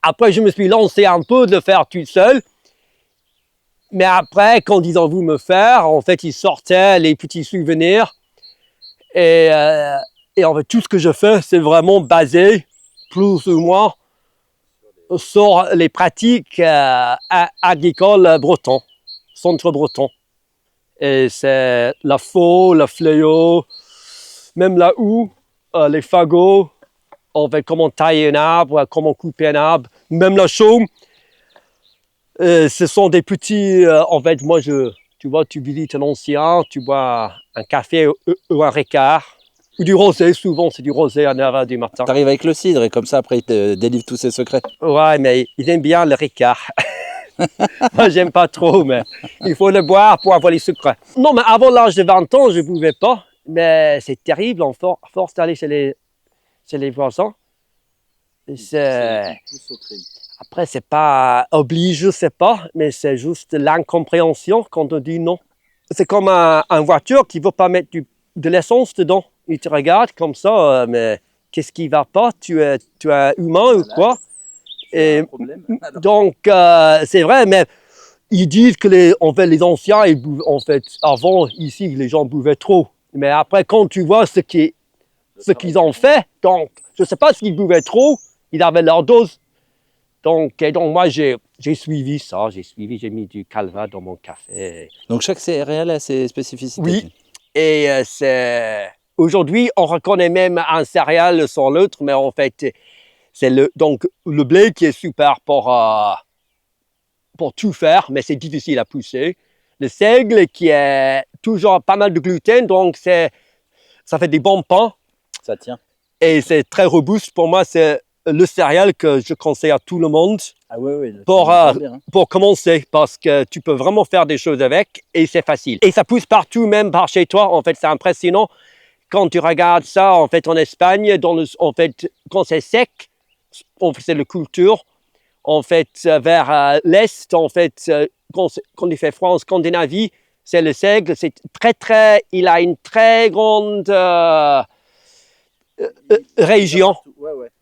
après je me suis lancé un peu de le faire tout seul. Mais après, quand ils ont voulu me faire, en fait, ils sortaient les petits souvenirs. Et en fait, tout ce que je fais, c'est vraiment basé, plus ou moins, sur les pratiques agricoles bretons, centre breton. Et c'est la faux, le fléau, même la houe, les fagots, en fait, comment tailler un arbre, comment couper un arbre, même la chaume. Ce sont des petits, en fait, moi, tu vois, tu visites un ancien, tu bois un café ou un ricard, ou du rosé, souvent c'est du rosé à 9h du matin. Tu arrives avec le cidre et comme ça, après, il te délivre tous ses secrets. Ouais, mais ils aiment bien le ricard. Moi, j'aime pas trop, mais il faut le boire pour avoir les sucres. Non, mais avant l'âge de 20 ans, je ne buvais pas. Mais c'est terrible, à force d'aller chez les voisins. Après, c'est pas obligé, je sais pas, mais c'est juste l'incompréhension quand on dit non. c'est comme une voiture qui ne veut pas mettre de l'essence dedans. Il te regarde comme ça, mais qu'est-ce qui ne va pas? Tu es humain ou quoi? Et donc, c'est vrai, mais ils disent que en fait, les anciens, en fait, avant, ici, les gens buvaient trop. Mais après, quand tu vois ce qu'ils ont fait, donc, je ne sais pas s'ils buvaient trop, ils avaient leur dose. Donc moi, j'ai suivi ça, j'ai mis du calva dans mon café. Donc chaque céréale a ses spécificités. Oui, et aujourd'hui, on reconnaît même un céréale sur l'autre, mais en fait, c'est le blé qui est super pour tout faire, mais c'est difficile à pousser. Le seigle qui est toujours pas mal de gluten, donc ça fait des bons pains. Ça tient. Et c'est très robuste. Pour moi, c'est le céréale que je conseille à tout le monde pour commencer, parce que tu peux vraiment faire des choses avec et c'est facile. Et ça pousse partout, même par chez toi. En fait, c'est impressionnant. Quand tu regardes ça, en fait, en Espagne, en fait, quand c'est sec, c'est la culture. En fait, vers l'est, en fait, quand il fait froid en Scandinavie, c'est le seigle. C'est il a une très grande région.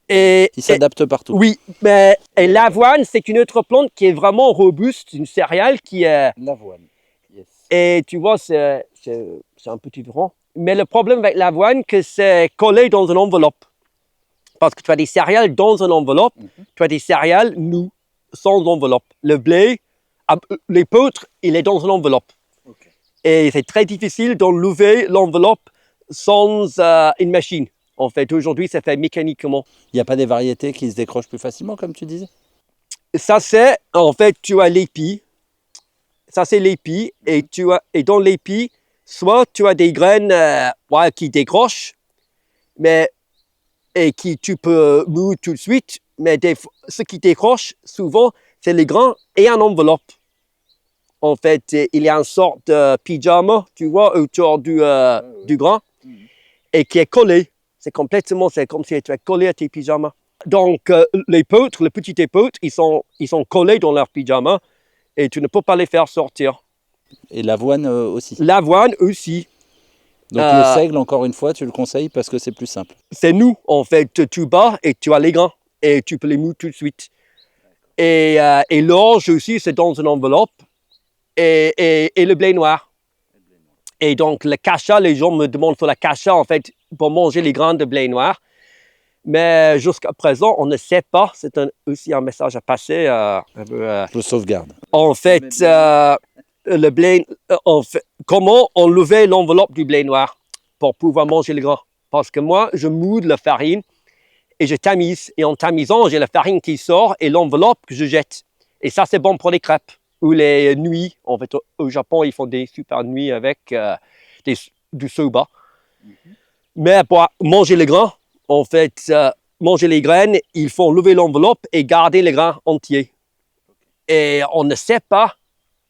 Il s'adapte partout. Oui, mais l'avoine, c'est une autre plante qui est vraiment robuste, une céréale qui est... L'avoine, yes. Et tu vois, c'est un peu différent. Mais le problème avec l'avoine, que c'est collé dans une enveloppe. Parce que tu as des céréales dans une enveloppe, tu as des céréales, sans enveloppe. Le blé, l'épeautre, il est dans une enveloppe. Okay. Et c'est très difficile d'enlever l'enveloppe sans une machine. En fait, aujourd'hui, ça fait mécaniquement. Il n'y a pas des variétés qui se décrochent plus facilement, comme tu disais? Ça, c'est, en fait, tu as l'épi. Ça, c'est l'épi. Et dans l'épi, soit tu as des graines qui décrochent, et qui tu peux mouiller tout de suite, mais ce qui décroche, souvent, c'est les grains et une enveloppe. En fait, il y a une sorte de pyjama, tu vois, autour du grain, et qui est collé. C'est comme si tu es collé à tes pyjamas. Donc, les petits épeautres, ils sont collés dans leurs pyjamas et tu ne peux pas les faire sortir. Et l'avoine aussi? L'avoine aussi. Donc, le seigle, encore une fois, tu le conseilles parce que c'est plus simple? C'est nous, en fait. Tu bats et tu as les grains et tu peux les mouiller tout de suite. Et l'orge aussi, c'est dans une enveloppe. Et le blé noir. Et donc, le cacha, les gens me demandent pour la cacha, en fait, pour manger les grains de blé noir. Mais jusqu'à présent, on ne sait pas. C'est aussi un message à passer. Je le sauvegarde. En fait, le blé, comment enlever l'enveloppe du blé noir pour pouvoir manger le grain? Parce que moi, je moude la farine et je tamise. Et en tamisant, j'ai la farine qui sort et l'enveloppe que je jette. Et ça, c'est bon pour les crêpes ou les nuits. En fait, au Japon, ils font des super nuits avec du soba. Mais pour manger le grain, en fait, manger les graines, il faut enlever l'enveloppe et garder les grains entiers. Et on ne sait pas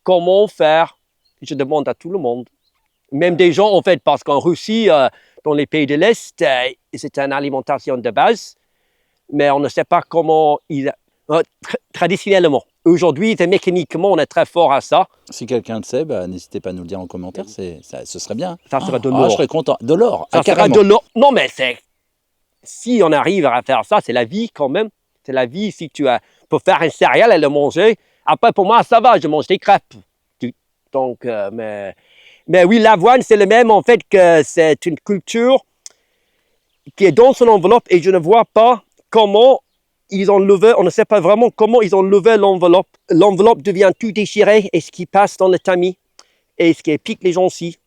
comment faire. Je demande à tout le monde. Même des gens, en fait, parce qu'en Russie, dans les pays de l'Est, c'est une alimentation de base, mais on ne sait pas comment traditionnellement. Aujourd'hui, mécaniquement, on est très fort à ça. Si quelqu'un le sait, n'hésitez pas à nous le dire en commentaire, ce serait bien. Ça serait de l'or. Je serais content. De l'or. Ça serait de l'or. Non, mais si on arrive à faire ça, c'est la vie quand même. C'est la vie. Si tu peux faire un céréale et le manger, après, pour moi, ça va, je mange des crêpes. Donc, mais oui, l'avoine, c'est le même, en fait, que c'est une culture qui est dans son enveloppe et je ne vois pas comment ils ont levé, on ne sait pas vraiment comment ils ont levé l'enveloppe. L'enveloppe devient tout déchirée et ce qui passe dans le tamis et ce qui pique les gencives.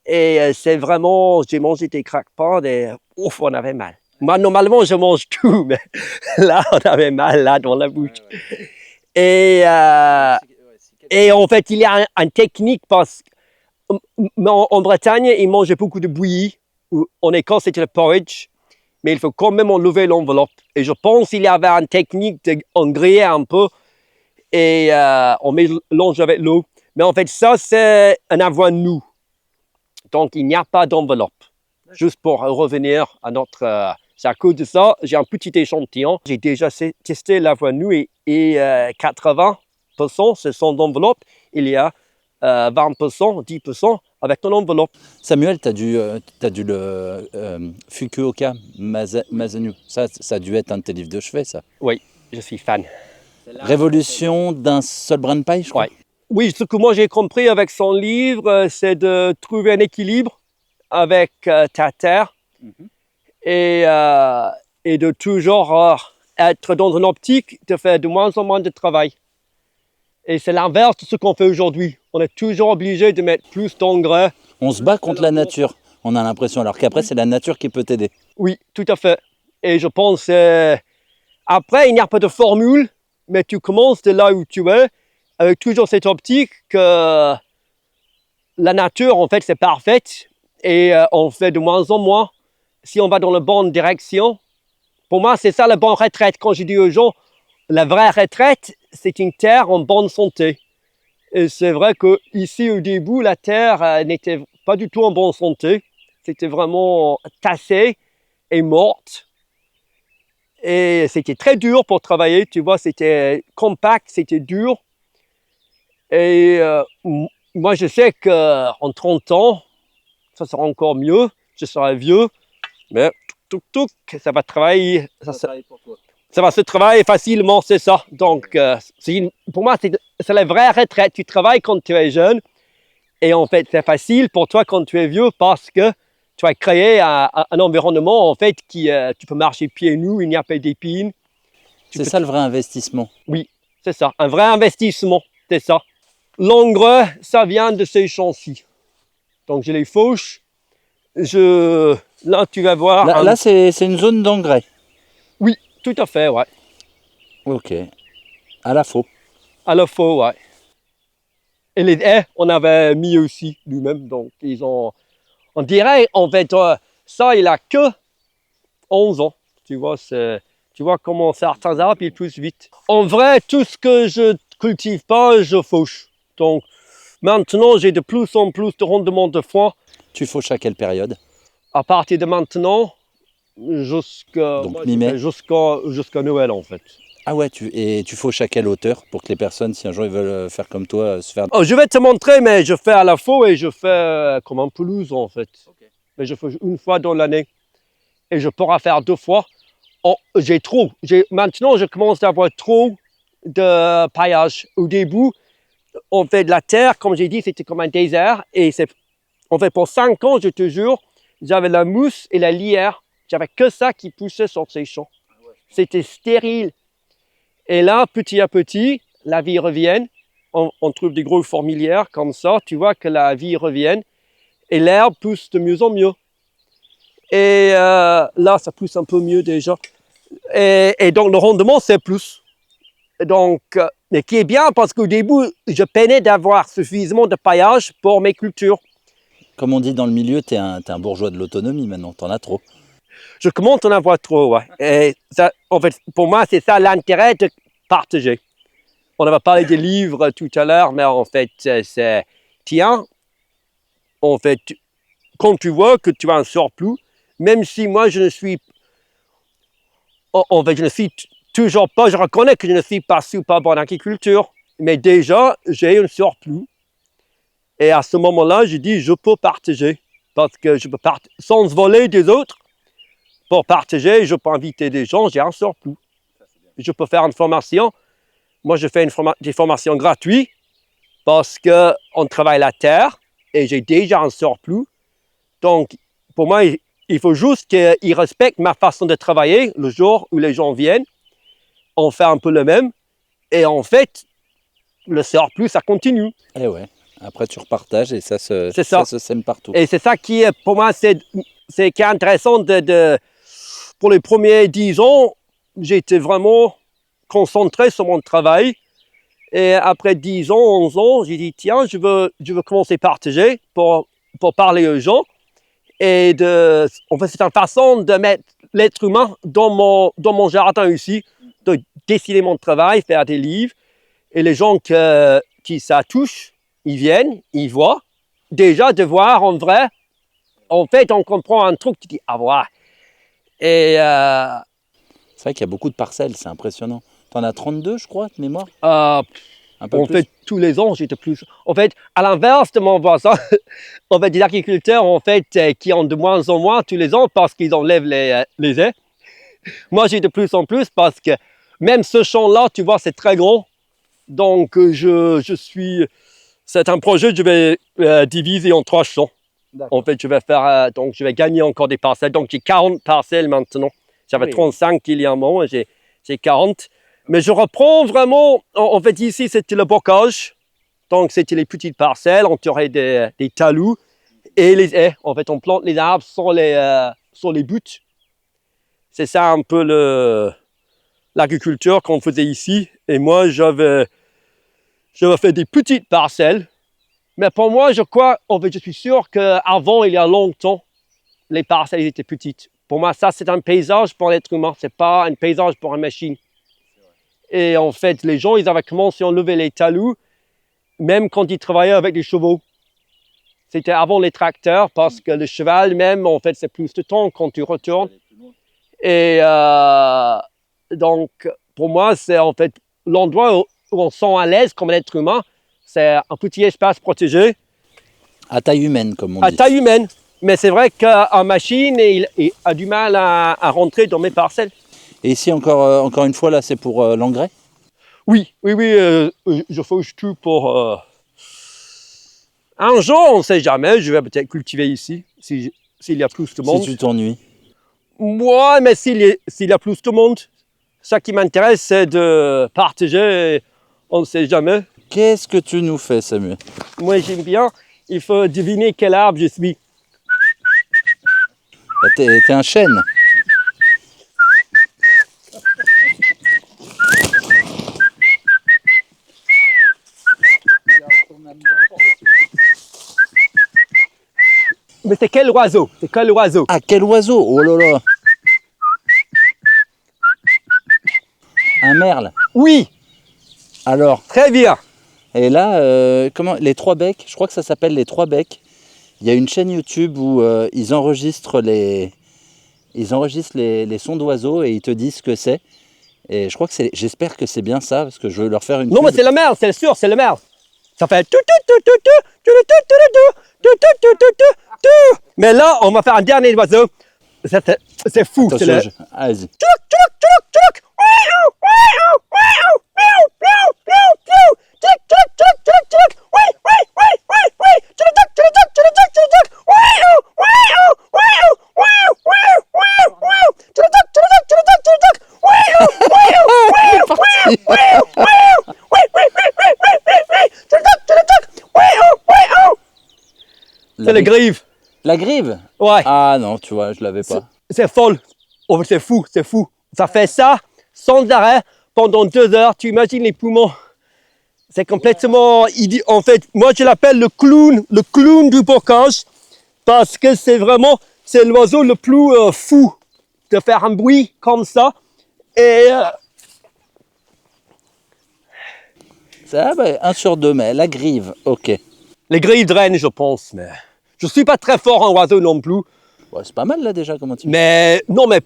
Et c'est vraiment, j'ai mangé des craquepains et ouf, on avait mal. Moi, normalement, je mange tout, mais là, on avait mal là dans la bouche. Et en fait, il y a une technique parce qu'en Bretagne, ils mangent beaucoup de bouillie. En Écosse, c'était le porridge. Mais il faut quand même enlever l'enveloppe. Et je pense qu'il y avait une technique d'engrais un peu et on mélange avec l'eau. Mais en fait, ça, c'est un avoine nu. Donc, il n'y a pas d'enveloppe. Juste pour revenir à notre... c'est à cause de ça, j'ai un petit échantillon. J'ai déjà testé l'avoine nu et 80%, c'est sans enveloppe. Il y a 20%, 10% avec ton enveloppe. Samuel, tu as dû le Fukuoka Masanyu. Ça a dû être un de tes livres de chevet, ça. Oui, je suis fan. Révolution d'un seul brin de paille, je crois. Ouais. Oui, ce que moi j'ai compris avec son livre, c'est de trouver un équilibre avec ta terre et de toujours être dans une optique de faire de moins en moins de travail. Et c'est l'inverse de ce qu'on fait aujourd'hui. On est toujours obligé de mettre plus d'engrais. On se bat contre la nature, on a l'impression, alors qu'après c'est la nature qui peut t'aider. Oui, tout à fait. Et je pense, après, il n'y a pas de formule, mais tu commences de là où tu es, avec toujours cette optique que la nature, en fait, c'est parfaite et on fait de moins en moins. Si on va dans la bonne direction, pour moi, c'est ça la bonne retraite. Quand je dis aux gens, la vraie retraite, c'est une terre en bonne santé. Et c'est vrai qu'ici, au début, la terre n'était pas du tout en bonne santé. C'était vraiment tassée et morte. Et c'était très dur pour travailler, tu vois, c'était compact, c'était dur. Et moi, je sais qu'en 30 ans, ça sera encore mieux, je serai vieux, mais ça va travailler, ça va se travailler facilement, c'est ça. Donc, pour moi, c'est la vraie retraite. Tu travailles quand tu es jeune et en fait, c'est facile pour toi quand tu es vieux parce que tu as créé un environnement en fait qui, tu peux marcher pieds nus, il n'y a pas d'épines. C'est ça le vrai investissement. Oui, c'est ça, un vrai investissement, c'est ça. L'engrais, ça vient de ces champs-ci. Donc, je les fauche. Là, tu vas voir. Là c'est une zone d'engrais. Oui, tout à fait, ouais. Ok. À la faux. À la faux, ouais. Et les haies, on avait mis aussi lui-même. Donc, on dirait, en fait, ça, il a que 11 ans. Tu vois comment certains arbres, ils poussent vite. En vrai, tout ce que je cultive pas, je fauche. Donc, maintenant, j'ai de plus en plus de rendement de foin. Tu fauches à quelle période? À partir de maintenant, jusqu'à Noël, en fait. Ah ouais, tu fauches à quelle hauteur pour que les personnes, si un jour ils veulent faire comme toi, se faire... Oh, je vais te montrer, mais je fais à la faux et je fais comme en pelouse, en fait. Okay. Mais je fais une fois dans l'année. Et je pourrai faire 2 fois. Maintenant, je commence à avoir trop de paillage. Au début, on fait de la terre, comme j'ai dit, c'était comme un désert. Et en fait, pour 5 ans, je te jure, j'avais la mousse et la lierre. J'avais que ça qui poussait sur ces champs. C'était stérile. Et là, petit à petit, la vie revient. On trouve des grosses fourmilières comme ça. Tu vois que la vie revient. Et l'herbe pousse de mieux en mieux. Et là, ça pousse un peu mieux déjà. Et donc, le rendement, c'est plus. Donc, mais qui est bien parce qu'au début, je peinais d'avoir suffisamment de paillage pour mes cultures. Comme on dit dans le milieu, tu es un bourgeois de l'autonomie maintenant, t'en as trop. Je commence à en avoir trop, ouais. Et ça, en fait, pour moi, c'est ça l'intérêt de partager. On avait parlé des livres tout à l'heure, mais en fait, c'est... Tiens, en fait, quand tu vois que tu as un surplus, même si moi, je ne suis toujours pas, je reconnais que je ne suis pas super bon en agriculture, mais déjà, j'ai un surplus. Et à ce moment-là, je dis, je peux partager. Parce que je peux partager sans voler des autres. Pour partager, je peux inviter des gens, j'ai un surplus. Je peux faire une formation. Moi, je fais des formations gratuites parce qu'on travaille la terre et j'ai déjà un surplus. Donc, pour moi, il faut juste qu'ils respectent ma façon de travailler le jour où les gens viennent. On fait un peu le même. Et en fait, le surplus, ça continue. Et ouais. Après, tu repartages et ça se sème partout. Et c'est ça qui est, pour moi, c'est qui est intéressant. Pour les premiers 10 ans, j'étais vraiment concentré sur mon travail. Et après 10 ans, 11 ans, j'ai dit, tiens, je veux commencer à partager pour parler aux gens. Et en fait, c'est une façon de mettre l'être humain dans mon jardin ici, de dessiner mon travail, faire des livres. Et les gens qui ça touche, ils viennent, ils voient. Déjà, de voir en vrai, en fait, on comprend un truc, tu dis, ah ouais. Et c'est vrai qu'il y a beaucoup de parcelles, c'est impressionnant. Tu en as 32, je crois, de mémoire? Un peu En plus. fait, tous les ans, j'étais plus. En fait, à l'inverse de mon voisin, en fait, des agriculteurs, en fait, qui ont de moins en moins tous les ans parce qu'ils enlèvent les haies. Moi, j'ai de plus en plus parce que même ce champ-là, tu vois, c'est très grand. Donc, je suis. C'est un projet que je vais diviser en 3 champs. En fait, je vais faire. Donc, je vais gagner encore des parcelles. Donc, j'ai 40 parcelles maintenant. J'avais Oui. 35 il y a un moment, j'ai 40. Mais je reprends vraiment. En fait, ici, c'était le bocage. Donc, c'était les petites parcelles entourées des talus et les haies. En fait, on plante les arbres sur les buttes. C'est ça un peu l'agriculture qu'on faisait ici. Et moi, j'avais fait des petites parcelles. Mais pour moi, je crois, en fait, je suis sûr qu'avant, il y a longtemps, les parcelles étaient petites. Pour moi, ça, c'est un paysage pour l'être humain. Ce n'est pas un paysage pour une machine. Et en fait, les gens, ils avaient commencé à enlever les talus, même quand ils travaillaient avec les chevaux. C'était avant les tracteurs, parce que le cheval même, en fait, c'est plus de temps quand tu retournes. Et donc, pour moi, c'est en fait l'endroit où on se sent à l'aise comme être humain. C'est un petit espace protégé. À taille humaine, comme on À dit. taille humaine. Mais c'est vrai qu'en machine, il a du mal à rentrer dans mes parcelles. Et ici, encore une fois, là, c'est pour l'engrais? Oui, je fauche tout pour... Un jour, on ne sait jamais, je vais peut-être cultiver ici, s'il y a plus de monde. Si tu t'ennuies. Moi, mais s'il y a plus de monde, ça qui m'intéresse, c'est de partager, on ne sait jamais. Qu'est-ce que tu nous fais, Samuel? Moi, j'aime bien, il faut deviner quel arbre je suis. Bah, t'es un chêne. Mais c'est quel oiseau? C'est quel oiseau? Ah, quel oiseau! Oh là là! Un merle. Oui, Alors, très bien. et là, comment les 3 becs? Je crois que ça s'appelle les 3 becs. Il y a une chaîne YouTube où ils enregistrent les sons d'oiseaux et ils te disent ce que c'est. Et je crois que j'espère que c'est bien ça parce que je veux leur faire une Non, mais pub. c'est le merle, c'est sûr, c'est le merle. Ça fait tout, tout, tout, tout, tout, tout, tout, tout, tout, tout, tout, tout, tout, tout, tout. Mais là, on va faire un dernier oiseau. C'est fou. C'est Attention, allez-y. Tchouk, tchouk, tchouk, tchouk. Ouiou, ouiou, ouiou, ouiou, ouiou, ouiou, ouiou. Tchouk, tchouk, tchouk, tchouk, tchouk. Oui, oui, oui, oui, oui. Tchouk, tchouk, tchouk, tchouk, tchouk, tchouk, tchouk, tchouk. Ouiou, ouiou, ouiou, ouiou, ouiou, ouiou, ouiou. Tchouk, tchouk, tchouk, tchouk, tchouk, tchouk, tchouk, tchouk. Ouiou, ouiou, ouiou, ouiou, ouiou, ouiou. Oui, oui, oui, oui, oui, oui, oui. Tchouk, tchouk, tchouk, tchouk. Ouiou, ouiou. C'est le grive. La grive? Ouais. Ah non, tu vois, je l'avais pas. C'est folle. Oh, c'est fou, c'est fou. Ça fait ça sans arrêt pendant 2 heures. Tu imagines les poumons. C'est complètement idiot. En fait, moi je l'appelle le clown du bocage parce que c'est l'oiseau le plus fou de faire un bruit comme ça. Et Ça, bah, 1 sur 2, mais la grive, ok. les grilles drainent, je pense. Mais je suis pas très fort en oiseau non plus. Ouais, c'est pas mal là déjà, comment tu... Mais non, mais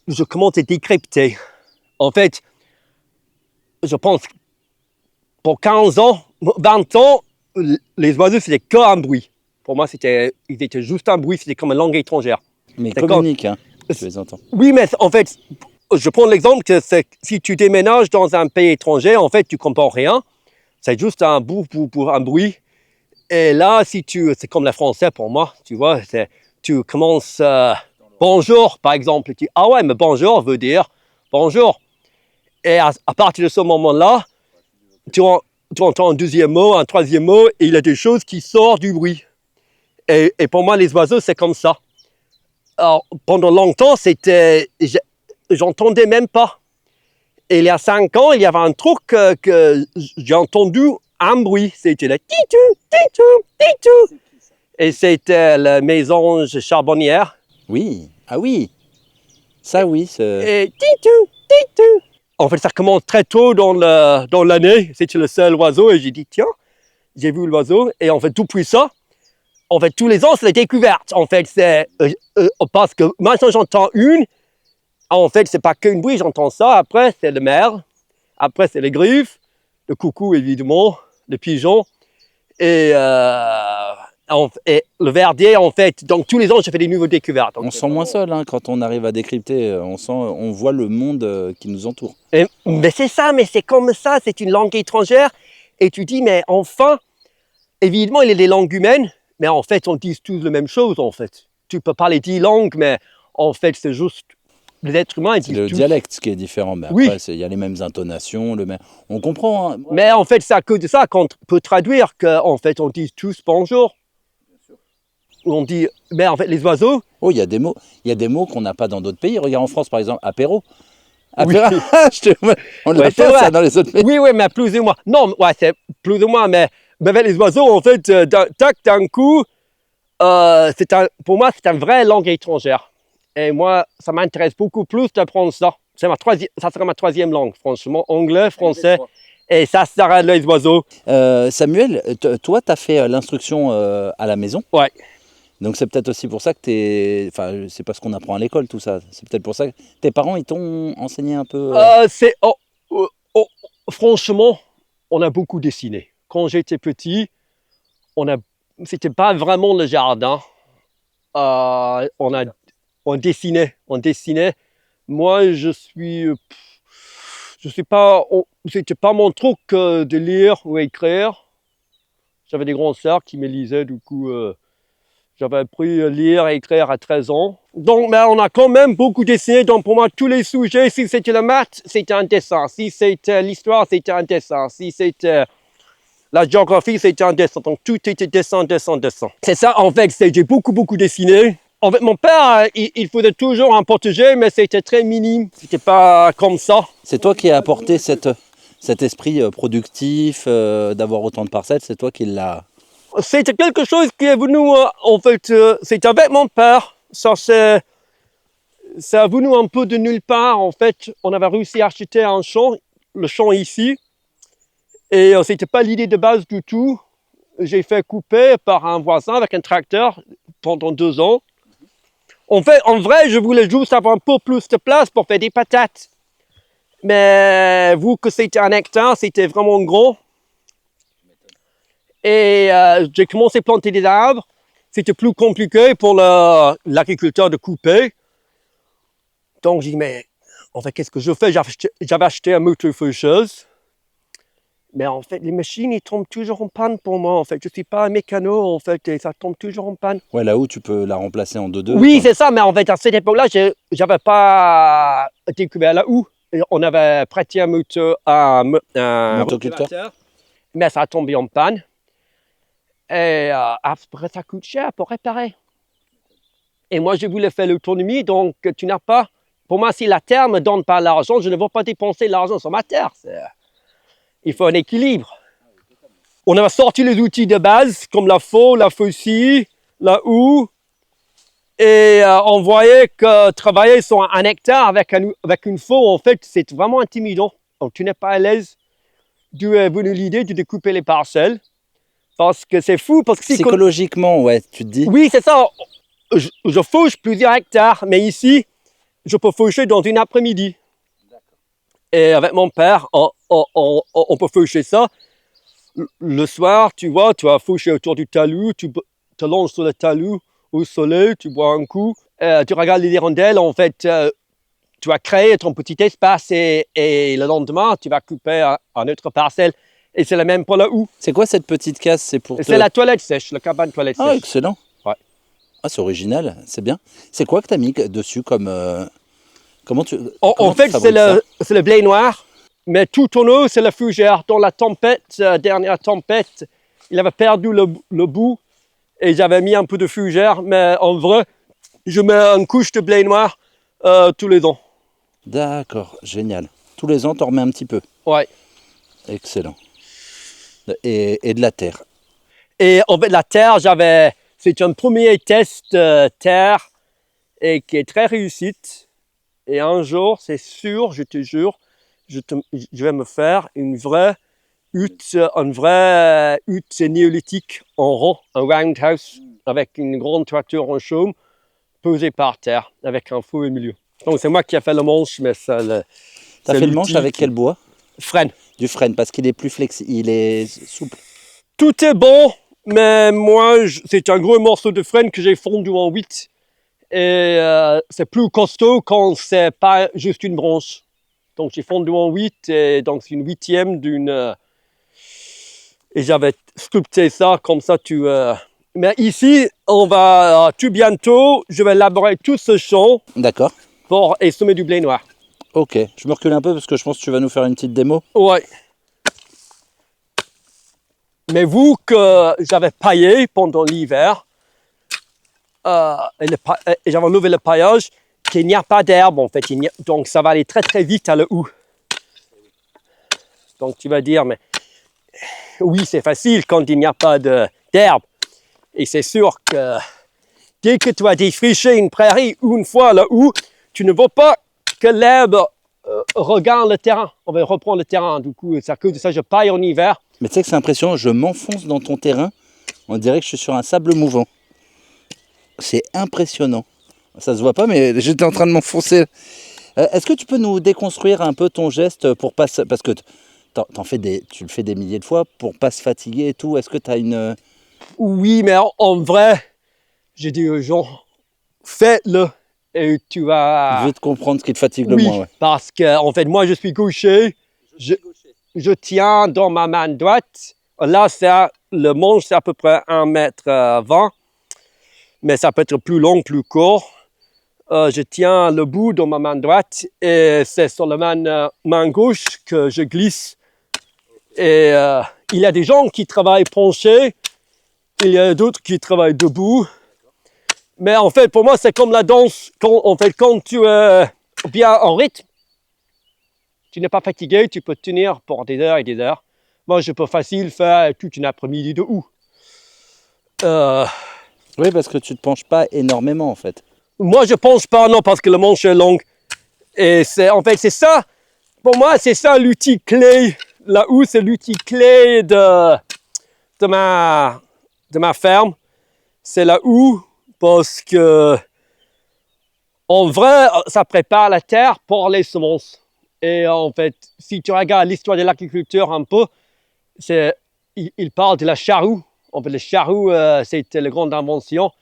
je commence à décrypter. En fait, je pense que pour 15 ans, 20 ans, les oiseaux, c'était qu'un bruit. Pour moi, ils étaient juste un bruit, c'était comme une langue étrangère. Mais D'accord. communique, hein, tu les entends. Oui, mais en fait, je prends l'exemple que si tu déménages dans un pays étranger, en fait, tu ne comprends rien. C'est juste un bout pour un bruit. Et là, c'est comme le français pour moi, tu vois, tu commences bonjour, par exemple. Tu dis, ah ouais, mais bonjour veut dire bonjour. Et à partir de ce moment-là, tu entends un 2e mot, un 3e mot, et il y a des choses qui sortent du bruit. Et pour moi, les oiseaux, c'est comme ça. Alors, pendant longtemps, j'entendais même pas. Et il y a 5 ans, il y avait un truc que j'ai entendu un bruit. C'était le titou, titou, titou. Et c'était la mésange charbonnière. Oui, ah oui. Ça oui, c'est... Et titou, titou. En fait, ça commence très tôt dans l'année. C'était le seul oiseau. Et j'ai dit, tiens, j'ai vu l'oiseau. Et en fait, depuis ça, en fait, tous les ans, c'est la découverte. En fait, c'est parce que maintenant, j'entends une. En fait, c'est pas qu'une bruit, j'entends ça. Après, c'est le merle. Après, c'est les griffes. le coucou évidemment, le pigeon et, et le verdier en fait. Donc tous les ans je fais des nouvelles découvertes. Donc, On se sent moins seul hein, quand on arrive à décrypter, on voit le monde qui nous entoure. Mais c'est ça, mais c'est comme ça, c'est une langue étrangère. Et tu dis, mais enfin, évidemment, il y a des langues humaines, mais en fait, on dit tous la même chose, en fait. Tu peux parler 10 langues, mais en fait, c'est juste les êtres humains. Ils C'est disent le tous. dialecte qui est différent, mais Oui. après, il y a les mêmes intonations, on comprend. Hein. Mais en fait, c'est à cause de ça qu'on peut traduire qu'en fait, on dit tous bonjour. On dit, mais en fait, les oiseaux. Oh, il y a des mots qu'on n'a pas dans d'autres pays. Regarde en France, par exemple, apéro. Oui. On l'a Ouais, c'est pas vrai. ça dans les autres pays. Oui, mais plus ou moins. Non, ouais, c'est plus ou moins, mais avec les oiseaux, en fait, d'un coup, pour moi, c'est une vraie langue étrangère. Et moi, ça m'intéresse beaucoup plus d'apprendre ça. Ça sera ma troisième langue, franchement. Anglais, français, et ça sera les oiseaux. Samuel, toi, tu as fait l'instruction à la maison. Ouais. Donc c'est peut-être aussi pour ça que enfin, c'est pas ce qu'on apprend à l'école, tout ça. C'est peut-être pour ça que tes parents, ils t'ont enseigné un peu. Franchement, on a beaucoup dessiné. Quand j'étais petit, c'était pas vraiment le jardin. On dessinait. Moi, c'était pas mon truc de lire ou écrire. J'avais des grands sœurs qui me lisaient, du coup, j'avais appris à lire et écrire à 13 ans. Donc, mais on a quand même beaucoup dessiné. Donc, pour moi, tous les sujets, si c'était la maths, c'était un dessin. Si c'était l'histoire, c'était un dessin. Si c'était la géographie, c'était un dessin. Donc, tout était dessin. C'est ça, en fait, j'ai beaucoup dessiné. En fait, mon père, il faisait toujours un potager, mais c'était très minime. C'était pas comme ça. C'est toi qui as apporté cet esprit productif, d'avoir autant de parcelles, c'est toi qui l'as. C'était quelque chose qui est venu, en fait, c'est avec mon père. Ça est venu un peu de nulle part. En fait, on avait réussi à acheter un champ, le champ ici. Et c'était pas l'idée de base du tout. J'ai fait couper par un voisin avec un tracteur pendant 2 ans. En vrai, je voulais juste avoir un peu plus de place pour faire des patates. Mais vu que c'était 1 hectare, c'était vraiment grand. Et j'ai commencé à planter des arbres. C'était plus compliqué pour l'agriculteur de couper. Donc j'ai dit, mais en fait, qu'est-ce que je fais? J'avais acheté un moto-faucheuse. Mais en fait, les machines, ils tombent toujours en panne pour moi. En fait, je ne suis pas un mécano, en fait, et ça tombe toujours en panne. Ouais, là où tu peux la remplacer en 2-2. Oui, c'est ça, mais en fait, à cette époque-là, je n'avais pas découvert la houe. On avait prêté un motoculteur. Mais ça a tombé en panne. Et après, ça coûte cher pour réparer. Et moi, je voulais faire l'autonomie, donc tu n'as pas... Pour moi, si la terre ne me donne pas l'argent, je ne vais pas dépenser l'argent sur ma terre. Il faut un équilibre. On avait sorti les outils de base, comme la faux, la faucille, la houe. Et on voyait que travailler sur 1 hectare avec une faux, en fait, c'est vraiment intimidant. Donc, tu n'es pas à l'aise. D'où est venue l'idée de découper les parcelles. Parce que c'est fou. Parce que psychologiquement, ouais, tu te dis. Oui, c'est ça. Je fauche plusieurs hectares, mais ici, je peux faucher dans une après-midi. Et avec mon père, on peut faucher ça. Le soir, tu vois, tu vas faucher autour du talus, tu te lances sur le talus au soleil, tu bois un coup, tu regardes les hirondelles, en fait, tu vas créer ton petit espace et le lendemain, tu vas couper un autre parcelle. Et c'est la même pour la houe. C'est quoi cette petite case? C'est la toilette sèche, la cabane toilette sèche. Ah, excellent. Ouais. Ah, c'est original, c'est bien. C'est quoi que tu as mis dessus comme... Comment tu En fait, c'est le blé noir, mais tout en haut, c'est la fougère. Dans la tempête, dernière tempête, il avait perdu le bout et j'avais mis un peu de fougère, mais en vrai, je mets une couche de blé noir tous les ans. D'accord, génial. Tous les ans, tu en remets un petit peu. Ouais. Excellent. Et de la terre. Et en fait, la terre, c'est un premier test terre et qui est très réussite. Et un jour, c'est sûr, je te jure, je vais me faire une vraie hutte néolithique en rond, un roundhouse avec une grande toiture en chaume posée par terre avec un feu au milieu. Donc c'est moi qui ai fait le manche, mais ça. T'as fait le manche avec quel bois? Frêne. du frêne parce qu'il est plus flexible, il est souple. Tout est bon, mais moi, c'est un gros morceau de frêne que j'ai fondu en 8. Et c'est plus costaud quand c'est pas juste une branche. Donc j'ai fondu en 8 et donc c'est une huitième d'une... et j'avais sculpté ça comme ça. Mais ici, on va tout bientôt, je vais labourer tout ce champ D'accord. et semer du blé noir. Ok, je me recule un peu parce que je pense que tu vas nous faire une petite démo. Ouais. Mais vu que j'avais paillé pendant l'hiver, et j'avais enlevé le paillage, qu'il n'y a pas d'herbe en fait. Donc ça va aller très très vite à la houe. Donc tu vas dire, mais oui, c'est facile quand il n'y a pas d'herbe. Et c'est sûr que dès que tu as défriché une prairie ou une fois la houe, tu ne veux pas que l'herbe regagne le terrain. On va reprendre le terrain. Du coup, c'est à cause de ça je paille en hiver. Mais tu sais que c'est impressionnant, je m'enfonce dans ton terrain, on dirait que je suis sur un sable mouvant. C'est impressionnant. Ça se voit pas, mais j'étais en train de m'enfoncer. Est-ce que tu peux nous déconstruire un peu ton geste pour pas se... Parce que tu le fais des milliers de fois pour pas se fatiguer et tout. Est-ce que tu as une... Oui, mais en vrai, j'ai dit aux gens, faites-le et tu vas... Vite comprendre ce qui te fatigue le Oui, moins. Ouais. parce que en fait, moi, je suis gaucher. Je tiens dans ma main droite. Là, le manche, c'est à peu près 1,20 m. Mais ça peut être plus long, plus court. Je tiens le bout dans ma main droite et c'est sur la main gauche que je glisse. Et il y a des gens qui travaillent penchés, il y a d'autres qui travaillent debout. Mais en fait, pour moi, c'est comme la danse. Quand tu es bien en rythme, tu n'es pas fatigué, tu peux tenir pour des heures et des heures. Moi, je peux facile faire toute une après-midi de houe. Oui, parce que tu te penches pas énormément en fait. Moi, je pense pas, non, parce que le manche est long. Et en fait, c'est ça, pour moi, c'est ça l'outil clé. La houe, c'est l'outil clé de ma ferme. C'est la houe parce que, en vrai, ça prépare la terre pour les semences. Et en fait, si tu regardes l'histoire de l'agriculture un peu, il parle de la charrue. En fait, le charrue, c'était la grande invention.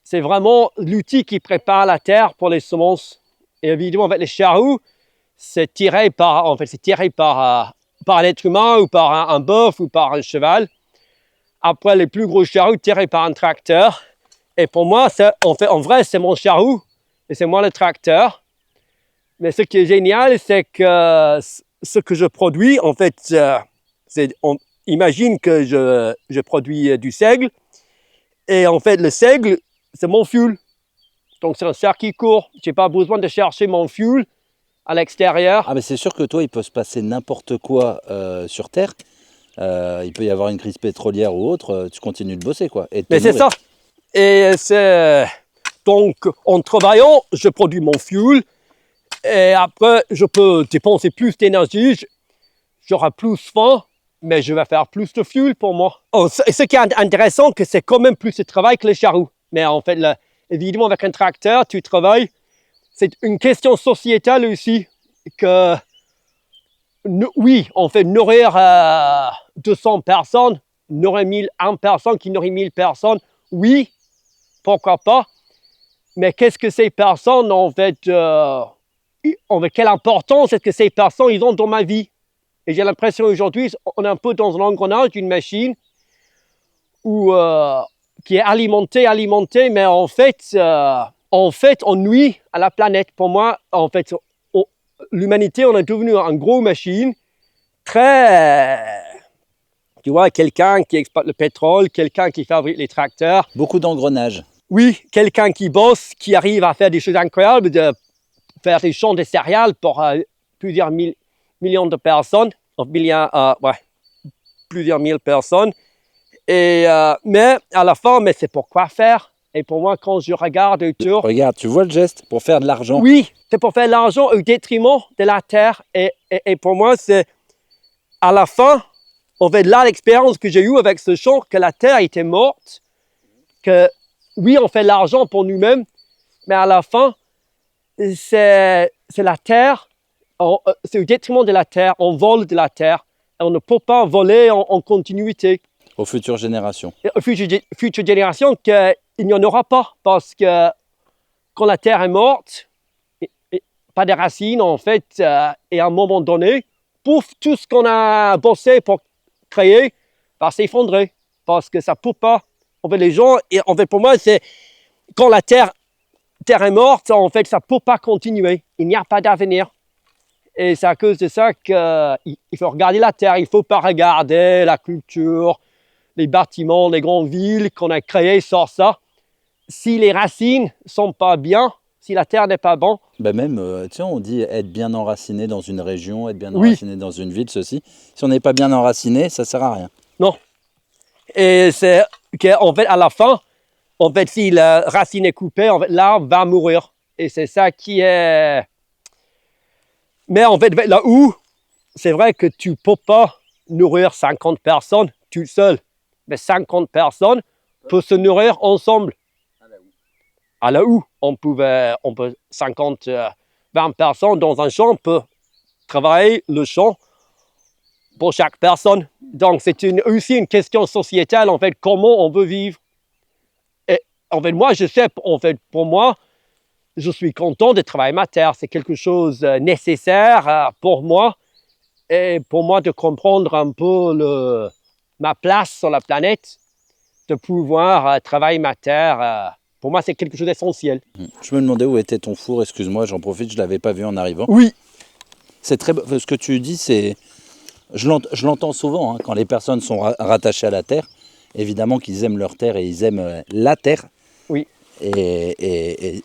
C'est vraiment l'outil qui prépare la terre pour les semences. Et évidemment, avec les charrues, c'est tiré par l'être humain ou par un bœuf ou par un cheval. Après, les plus gros charrues tirés par un tracteur. Et pour moi, en vrai, c'est mon charrue et c'est moi le tracteur. Mais ce qui est génial, c'est que ce que je produis, en fait, imagine que je produis du seigle. Et en fait, le seigle, c'est mon fuel. Donc, c'est un circuit court. Je n'ai pas besoin de chercher mon fuel à l'extérieur. Ah, mais c'est sûr que toi, il peut se passer n'importe quoi sur Terre. Il peut y avoir une crise pétrolière ou autre. Tu continues de bosser, quoi. Mais c'est ça. Et donc, en travaillant, je produis mon fuel. Et après, je peux dépenser plus d'énergie. J'aurai plus faim, mais je vais faire plus de fuel pour moi. Et ce qui est intéressant, que c'est quand même plus de travail que les charrues. Mais en fait, évidemment, avec un tracteur, tu travailles. C'est une question sociétale aussi. Que, oui, on fait nourrir 200 personnes, nourrir 1 personne qui nourrit 1000 personnes. Oui, pourquoi pas. Mais qu'est-ce que ces personnes, en fait, quelle importance est-ce que ces personnes ils ont dans ma vie? Et j'ai l'impression aujourd'hui, on est un peu dans l'engrenage d'une machine qui est alimentée, mais en fait, on nuit à la planète. Pour moi, en fait, l'humanité, on est devenu une grosse machine, tu vois, quelqu'un qui exploite le pétrole, quelqu'un qui fabrique les tracteurs. Beaucoup d'engrenages. Oui, quelqu'un qui bosse, qui arrive à faire des choses incroyables, de faire des champs de céréales pour plusieurs millions de personnes, plusieurs mille personnes. Mais à la fin, c'est pour quoi faire? Et pour moi, quand je regarde autour... Regarde, tu vois le geste? Pour faire de l'argent. Oui, c'est pour faire de l'argent au détriment de la terre. Et pour moi, c'est à la fin, en fait, là, l'expérience que j'ai eue avec ce champ, que la terre était morte, que oui, on fait de l'argent pour nous-mêmes, mais à la fin, c'est la terre, c'est au détriment de la terre, on vole de la terre. on ne peut pas voler en continuité. Aux futures générations. Et aux futures générations, qu'il n'y en aura pas. Parce que quand la terre est morte, pas de racines en fait, et à un moment donné, pouf, tout ce qu'on a bossé pour créer va s'effondrer. Parce que ça ne peut pas. En fait, les gens, et en fait, pour moi, c'est quand la terre est morte, en fait, ça ne peut pas continuer. Il n'y a pas d'avenir. Et c'est à cause de ça qu'il faut regarder la terre. Il ne faut pas regarder la culture, les bâtiments, les grandes villes qu'on a créées sur ça. Si les racines ne sont pas bien, si la terre n'est pas bonne. Ben même, tu sais, on dit être bien enraciné dans une région, être bien enraciné dans une ville, ceci. Si on n'est pas bien enraciné, ça ne sert à rien. Non. Et c'est qu'en fait, à la fin, en fait, si la racine est coupée, en fait, l'arbre va mourir. Et c'est ça qui est... Mais en fait, là où, c'est vrai que tu ne peux pas nourrir 50 personnes tout seul. Mais 50 personnes peuvent se nourrir ensemble. À la où, on peut 50, 20 personnes dans un champ peuvent travailler le champ pour chaque personne. Donc, c'est aussi une question sociétale, en fait, comment on veut vivre. Et en fait, moi, je sais, en fait, pour moi, je suis content de travailler ma terre. C'est quelque chose de nécessaire pour moi et pour moi de comprendre un peu ma place sur la planète, de pouvoir travailler ma terre. Pour moi, c'est quelque chose d'essentiel. Je me demandais où était ton four, excuse-moi, j'en profite, je ne l'avais pas vu en arrivant. Oui. C'est très beau. Ce que tu dis, c'est... Je l'entends souvent, hein, quand les personnes sont rattachées à la terre, évidemment qu'ils aiment leur terre et ils aiment la terre. Oui. Et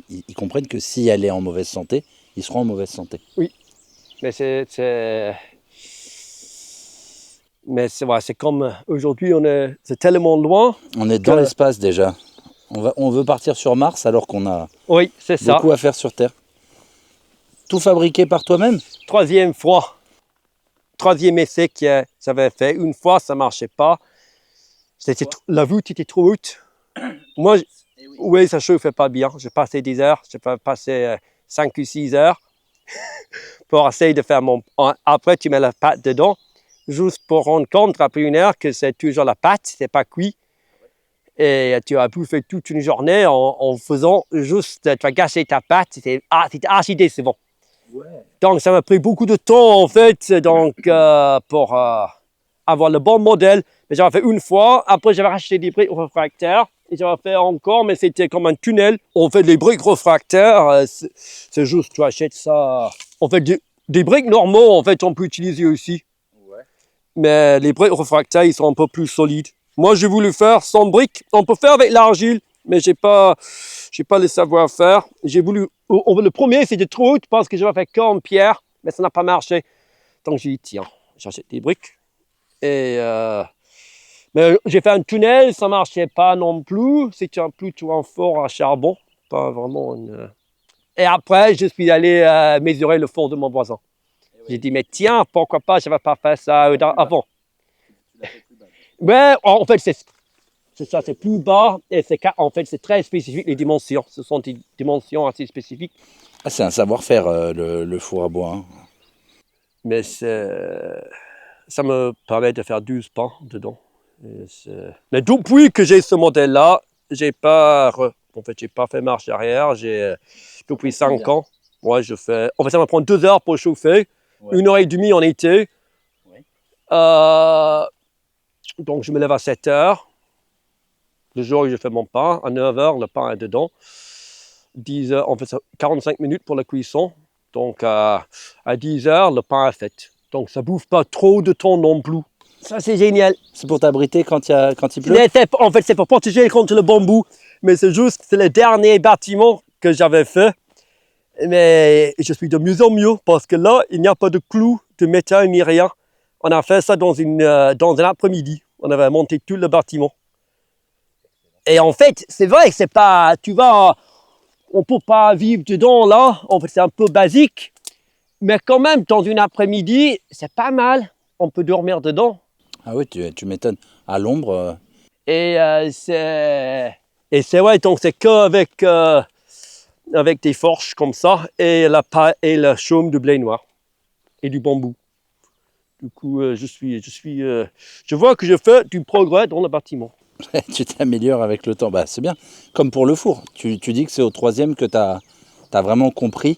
ils comprennent que si elle est en mauvaise santé, ils seront en mauvaise santé. Oui. Mais c'est comme aujourd'hui, c'est tellement loin. On est dans l'espace déjà. On veut partir sur Mars alors qu'on a beaucoup à faire sur Terre. Tout fabriqué par toi-même? Troisième essai que j'avais fait. Une fois, ça ne marchait pas. La voûte était trop haute. Moi, oui, ça ne chauffait pas bien. J'ai passé 10 heures. J'ai passé 5 ou 6 heures pour essayer de faire mon... Après, tu mets la pâte dedans, juste pour rendre compte après une heure que c'est toujours la pâte, c'est pas cuit. Et tu as bouffé toute une journée en faisant juste... Tu as gâché ta pâte, c'était archi décevant. Ouais. Donc, ça m'a pris beaucoup de temps, en fait, donc, pour avoir le bon modèle. Mais j'avais fait une fois. Après, j'avais racheté des briques réfractaires. Et j'avais fait encore, mais c'était comme un tunnel. On fait des briques réfractaires. C'est juste, tu achètes ça. On fait des briques normaux, en fait, on peut utiliser aussi. Ouais. Mais les briques réfractaires, ils sont un peu plus solides. Moi, j'ai voulu faire sans briques. On peut faire avec l'argile, mais j'ai pas le savoir-faire. J'ai voulu... Le premier, c'était trop haut parce que j'avais fait qu'en pierre, mais ça n'a pas marché. Donc, j'ai dit, tiens, j'achète des briques. Et... Mais j'ai fait un tunnel, ça ne marchait pas non plus. C'était plutôt un four à charbon, pas vraiment une... Et après, je suis allé mesurer le four de mon voisin. J'ai dit, mais tiens, pourquoi pas, je n'avais pas fait ça avant. Mais en fait, c'est ça, c'est plus bas. Et en fait, c'est très spécifique, les dimensions. Ce sont des dimensions assez spécifiques. Ah, c'est un savoir-faire, le four à bois. Hein. Mais ça me permet de faire 12 pains dedans. Mais depuis que j'ai ce modèle-là, j'ai pas fait marche arrière. Depuis 5 ans, ouais, en fait, ça me prend 2 heures pour chauffer, 1h30 en été. Ouais. Donc, je me lève à 7 heures. Le jour où je fais mon pain, à 9 heures, le pain est dedans. 10 heures, on fait ça 45 minutes pour la cuisson. Donc, à 10 heures, le pain est fait. Donc, ça ne bouffe pas trop de temps non plus. Ça, c'est génial. C'est pour t'abriter quand il pleut? En fait, c'est pour protéger contre le bambou. Mais c'est le dernier bâtiment que j'avais fait. Mais je suis de mieux en mieux parce que là, il n'y a pas de clous, de métal ni rien. On a fait ça dans un après-midi. On avait monté tout le bâtiment. Et en fait, c'est vrai que c'est pas... on ne peut pas vivre dedans là. En fait, c'est un peu basique. Mais quand même, dans une après-midi, c'est pas mal. On peut dormir dedans. Ah oui, tu m'étonnes. À l'ombre. Et c'est vrai, donc c'est qu'avec avec des fourches comme ça et la chaume de blé noir et du bambou. Du coup, je vois que je fais du progrès dans le bâtiment. Tu t'améliores avec le temps. Bah, c'est bien. Comme pour le four. Tu dis que c'est au 3e que tu as vraiment compris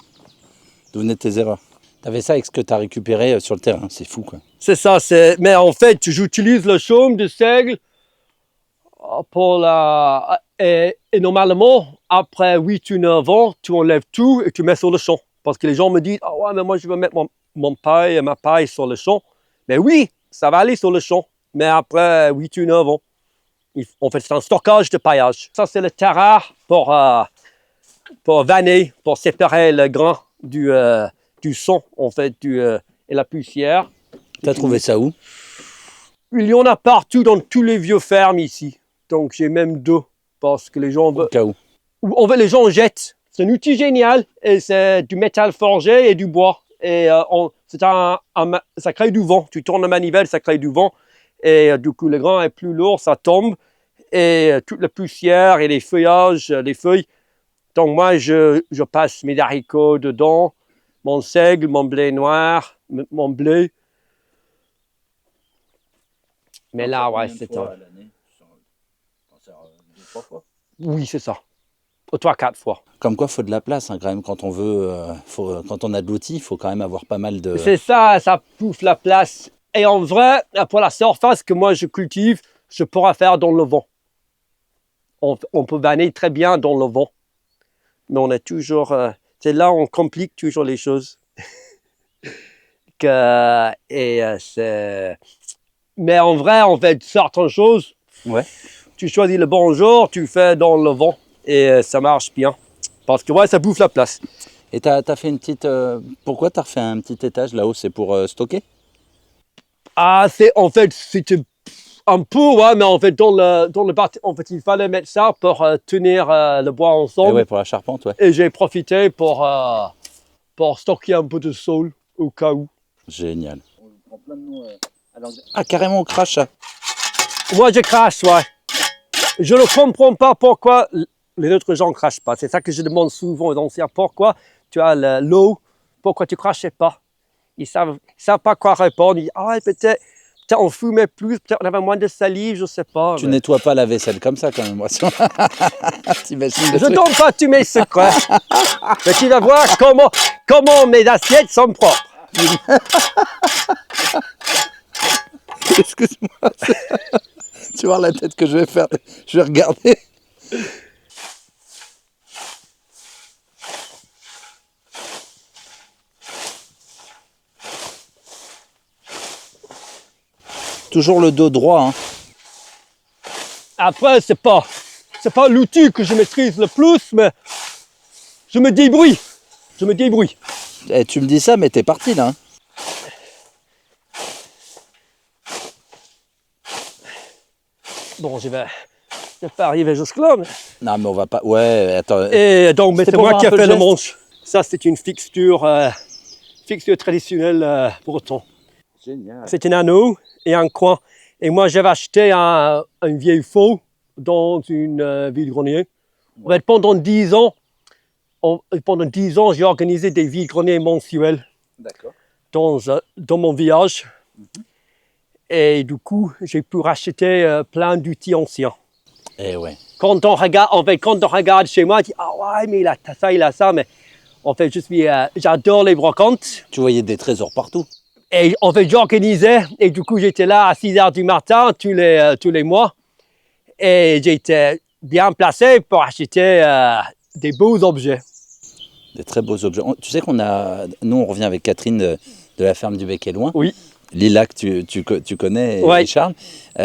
d'où venaient tes erreurs. Tu avais ça avec ce que tu as récupéré sur le terrain. C'est fou, quoi. C'est ça, mais en fait, j'utilise le chaume de seigle pour la... Et normalement, après 8 ou 9 ans, tu enlèves tout et tu mets sur le champ. Parce que les gens me disent, ah ouais, mais moi je veux mettre ma paille sur le champ. Mais oui, ça va aller sur le champ. Mais après 8 ou 9 ans, en fait, c'est un stockage de paillage. Ça, c'est le terrain pour vanner, pour séparer le grain du son, en fait, et la poussière. Tu as trouvé ça où? Il y en a partout dans tous les vieux fermes ici. Donc, j'ai même 2 parce que les gens... Au cas où. En fait, les gens jettent. C'est un outil génial et c'est du métal forgé et du bois. Et ça crée du vent. Tu tournes la manivelle, ça crée du vent. Et du coup, le grain est plus lourd, ça tombe. Et toute la poussière et les feuillages, les feuilles. Donc, moi, je passe mes haricots dedans, mon seigle, mon blé noir, mon blé. Mais là, ouais, c'est ça. Oui, c'est ça. 3-4 fois. Comme quoi, il faut de la place hein, quand même quand on veut. Quand on a de l'outil, il faut quand même avoir pas mal de. C'est ça, ça bouffe la place. Et en vrai, pour la surface que moi je cultive, je pourrais faire dans le vent. On peut vanner très bien dans le vent. Mais on est toujours. C'est là où on complique toujours les choses. Mais en vrai, on fait certaines choses. Ouais. Tu choisis le bon jour, tu fais dans le vent et ça marche bien. Parce que ouais, ça bouffe la place. Et tu as fait une petite... pourquoi tu as refait un petit étage là-haut? C'est pour stocker? Ah, c'était un peu, ouais, mais en fait, dans le parti, en fait, il fallait mettre ça pour tenir le bois ensemble. Et ouais, pour la charpente, ouais. Et j'ai profité pour stocker un peu de sol au cas où. Génial. Ah, carrément, on crache ça. Moi, je crache, ouais. Je ne comprends pas pourquoi les autres gens ne crachent pas. C'est ça que je demande souvent aux anciens. Pourquoi tu as l'eau? Pourquoi tu ne crachais pas? Ils ne savent pas quoi répondre. Ils disent, ah, peut-être on fumait plus, peut-être on avait moins de salive, je ne sais pas. Tu nettoies pas la vaisselle comme ça quand même. T'imagines le Je ne truc. donne pas tous mes secrets. Mais tu vas voir comment mes assiettes sont propres. Excuse-moi. Tu vois la tête que je vais faire. Je vais regarder. Toujours le dos droit. Hein. Après, c'est pas l'outil que je maîtrise le plus, mais je me débrouille. Et tu me dis ça, mais t'es parti là. Hein. Bon, je vais pas arriver jusque-là. Mais... Non, mais on va pas. Ouais, attends. Et donc, mais c'est pour moi voir qui un ai peu fait le le geste. manche. Ça, c'est une fixture traditionnelle breton. Génial. C'est un anneau et un coin. Et moi, j'avais acheté un vieil faux dans une vide-grenier. En fait, pendant 10 ans, j'ai organisé des vide-greniers mensuels D'accord. dans mon village. Et du coup, j'ai pu racheter plein d'outils anciens. Eh ouais. Quand on regarde chez moi, on dit « Ah ouais, mais il a ça, il a ça. » Mais en fait, j'adore les brocantes. Tu voyais des trésors partout. Et en fait, j'organisais. Et du coup, j'étais là à 6 h du matin tous les mois. Et j'étais bien placé pour acheter des beaux objets. Des très beaux objets. Tu sais nous on revient avec Catherine de la ferme du Bec et Loin. Oui. Lila que tu connais Ouais. et Charles.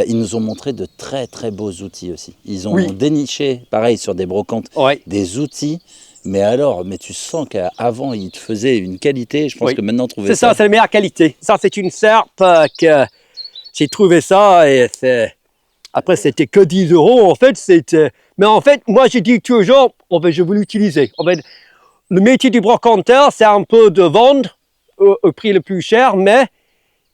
Ils nous ont montré de très très beaux outils aussi. Ils ont Oui. déniché, pareil sur des brocantes, Ouais. des outils. Mais tu sens qu'avant ils te faisaient une qualité. Je pense Oui. que maintenant trouver C'est ça, c'est la meilleure qualité. Ça, c'est une serpe que j'ai trouvé ça. Et après, c'était que 10 € en fait. Mais en fait, moi, j'ai dit toujours, je veux l'utiliser. En fait, le métier du brocanteur, c'est un peu de vendre au prix le plus cher, mais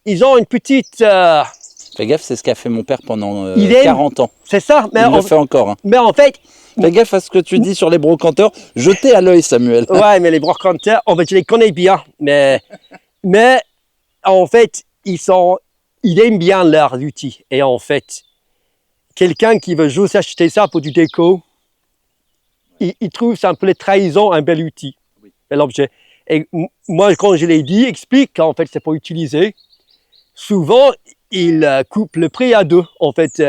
ils ont une petite... Fais gaffe, c'est ce qu'a fait mon père pendant Il aime. 40 ans. C'est ça. Il le fait encore. Hein. Mais en fait... Fais gaffe à ce que tu dis sur les brocanteurs. Jetez à l'œil, Samuel. Ouais, mais les brocanteurs, en fait, je les connais bien. Mais en fait, ils aiment bien leurs outils. Et en fait, quelqu'un qui veut juste acheter ça pour du déco, il trouve ça un peu la trahison, un bel outil, bel objet. Et moi, quand je l'ai dit, explique qu'en fait, c'est pour utiliser. Souvent, il coupe le prix à deux. En fait,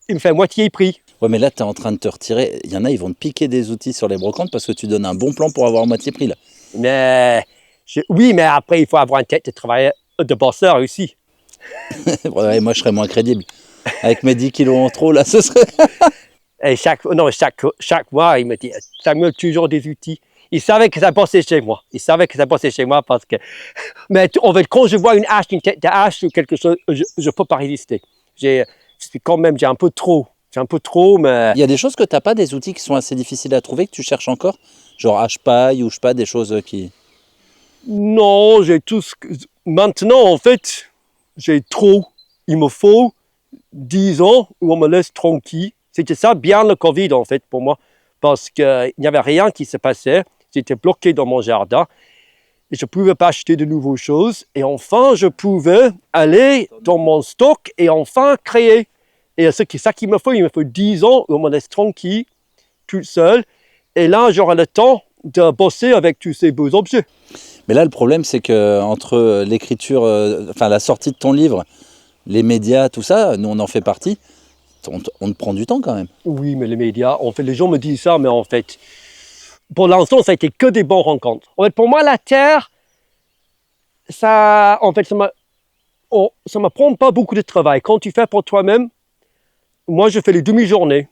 il me fait moitié prix. Ouais, mais là, tu es en train de te retirer. Il y en a, ils vont te piquer des outils sur les brocantes parce que tu donnes un bon plan pour avoir moitié prix, là. Mais, oui, mais après, il faut avoir une tête de travailleur, de bosseur aussi. Ouais, moi, je serais moins crédible. Avec mes 10 kilos en trop, là, ce serait... Et chaque mois, il me dit, Samuel, toujours des outils. Il savait que ça bossait chez moi. Il savait que ça bossait chez moi parce que... Mais en fait, quand je vois une tête de hache ou quelque chose, je ne peux pas résister. J'ai un peu trop. J'ai un peu trop, mais... Il y a des choses que tu n'as pas, des outils qui sont assez difficiles à trouver, que tu cherches encore? Genre hache-paille ou je sais pas, des choses qui... Non, j'ai tout ce que... Maintenant, en fait, j'ai trop. Il me faut 10 ans où on me laisse tranquille. C'était ça bien le Covid, en fait, pour moi. Parce qu'il n'y avait rien qui se passait. J'étais bloqué dans mon jardin. Et je ne pouvais pas acheter de nouvelles choses. Et enfin, je pouvais aller dans mon stock et enfin créer. Et c'est ça qu'il me faut. Il me faut 10 ans où on me laisse tranquille, tout seul. Et là, j'aurai le temps de bosser avec tous ces beaux objets. Mais là, le problème, c'est que entre l'écriture, enfin la sortie de ton livre, les médias, tout ça, nous, on en fait partie, on te prend du temps quand même. Oui, mais les médias, en fait, les gens me disent ça, mais en fait, pour l'instant, ça a été que des bonnes rencontres. En fait, pour moi, la Terre, ça me prend pas beaucoup de travail. Quand tu fais pour toi-même, moi, je fais les demi-journées.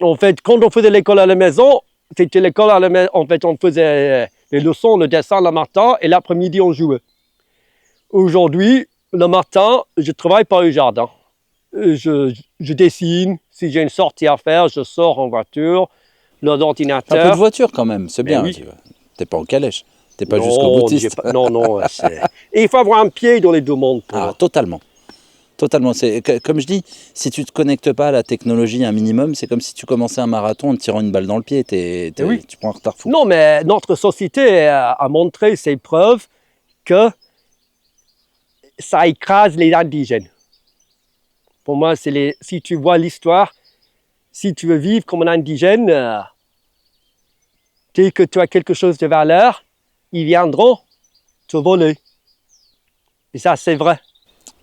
En fait, quand on faisait l'école à la maison, c'était l'école à la maison. En fait, on faisait les leçons, le dessin le matin, et l'après-midi, on jouait. Aujourd'hui, le matin, je travaille par le jardin. Je dessine. Si j'ai une sortie à faire, je sors en voiture. L'ordinateur. Un peu de voiture quand même, c'est bien. Oui. Tu n'es pas en calèche, tu n'es pas jusqu'au boutiste. Non. Et il faut avoir un pied dans les deux mondes. Ah, totalement. Totalement. Comme je dis, si tu ne te connectes pas à la technologie un minimum, c'est comme si tu commençais un marathon en te tirant une balle dans le pied. Oui. Tu prends un retard fou. Non, mais notre société a montré ses preuves que ça écrase les indigènes. Pour moi, si tu vois l'histoire, si tu veux vivre comme un indigène, dès que tu as quelque chose de valeur, ils viendront te voler. Et ça, c'est vrai.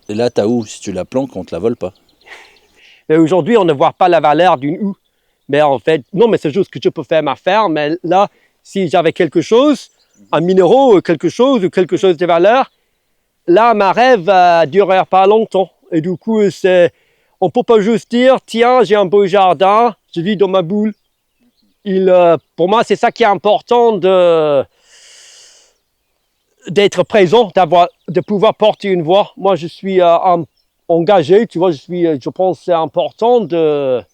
Et là, ta houe, si tu la planques, on ne te la vole pas. Mais aujourd'hui, on ne voit pas la valeur d'une houe. Mais en fait, non, mais c'est juste que je peux faire ma ferme. Mais là, si j'avais quelque chose, un minéraux, quelque chose de valeur, là, ma rêve ne durerait pas longtemps. Et du coup, on ne peut pas juste dire, tiens, j'ai un beau jardin, je vis dans ma boule. Pour moi, c'est ça qui est important d'être présent, de pouvoir porter une voix. Moi, je suis engagé, tu vois, je pense que c'est important de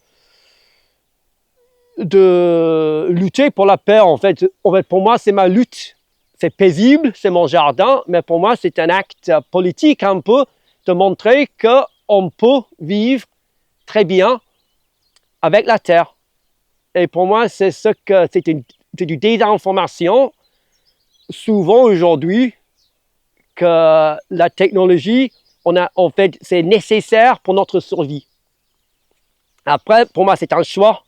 lutter pour la paix, en fait. Pour moi, c'est ma lutte. C'est paisible, c'est mon jardin, mais pour moi, c'est un acte politique un peu de montrer qu'on peut vivre très bien avec la terre. Et pour moi, c'est du désinformation. Souvent aujourd'hui, que la technologie, en fait, c'est nécessaire pour notre survie. Après, pour moi, c'est un choix.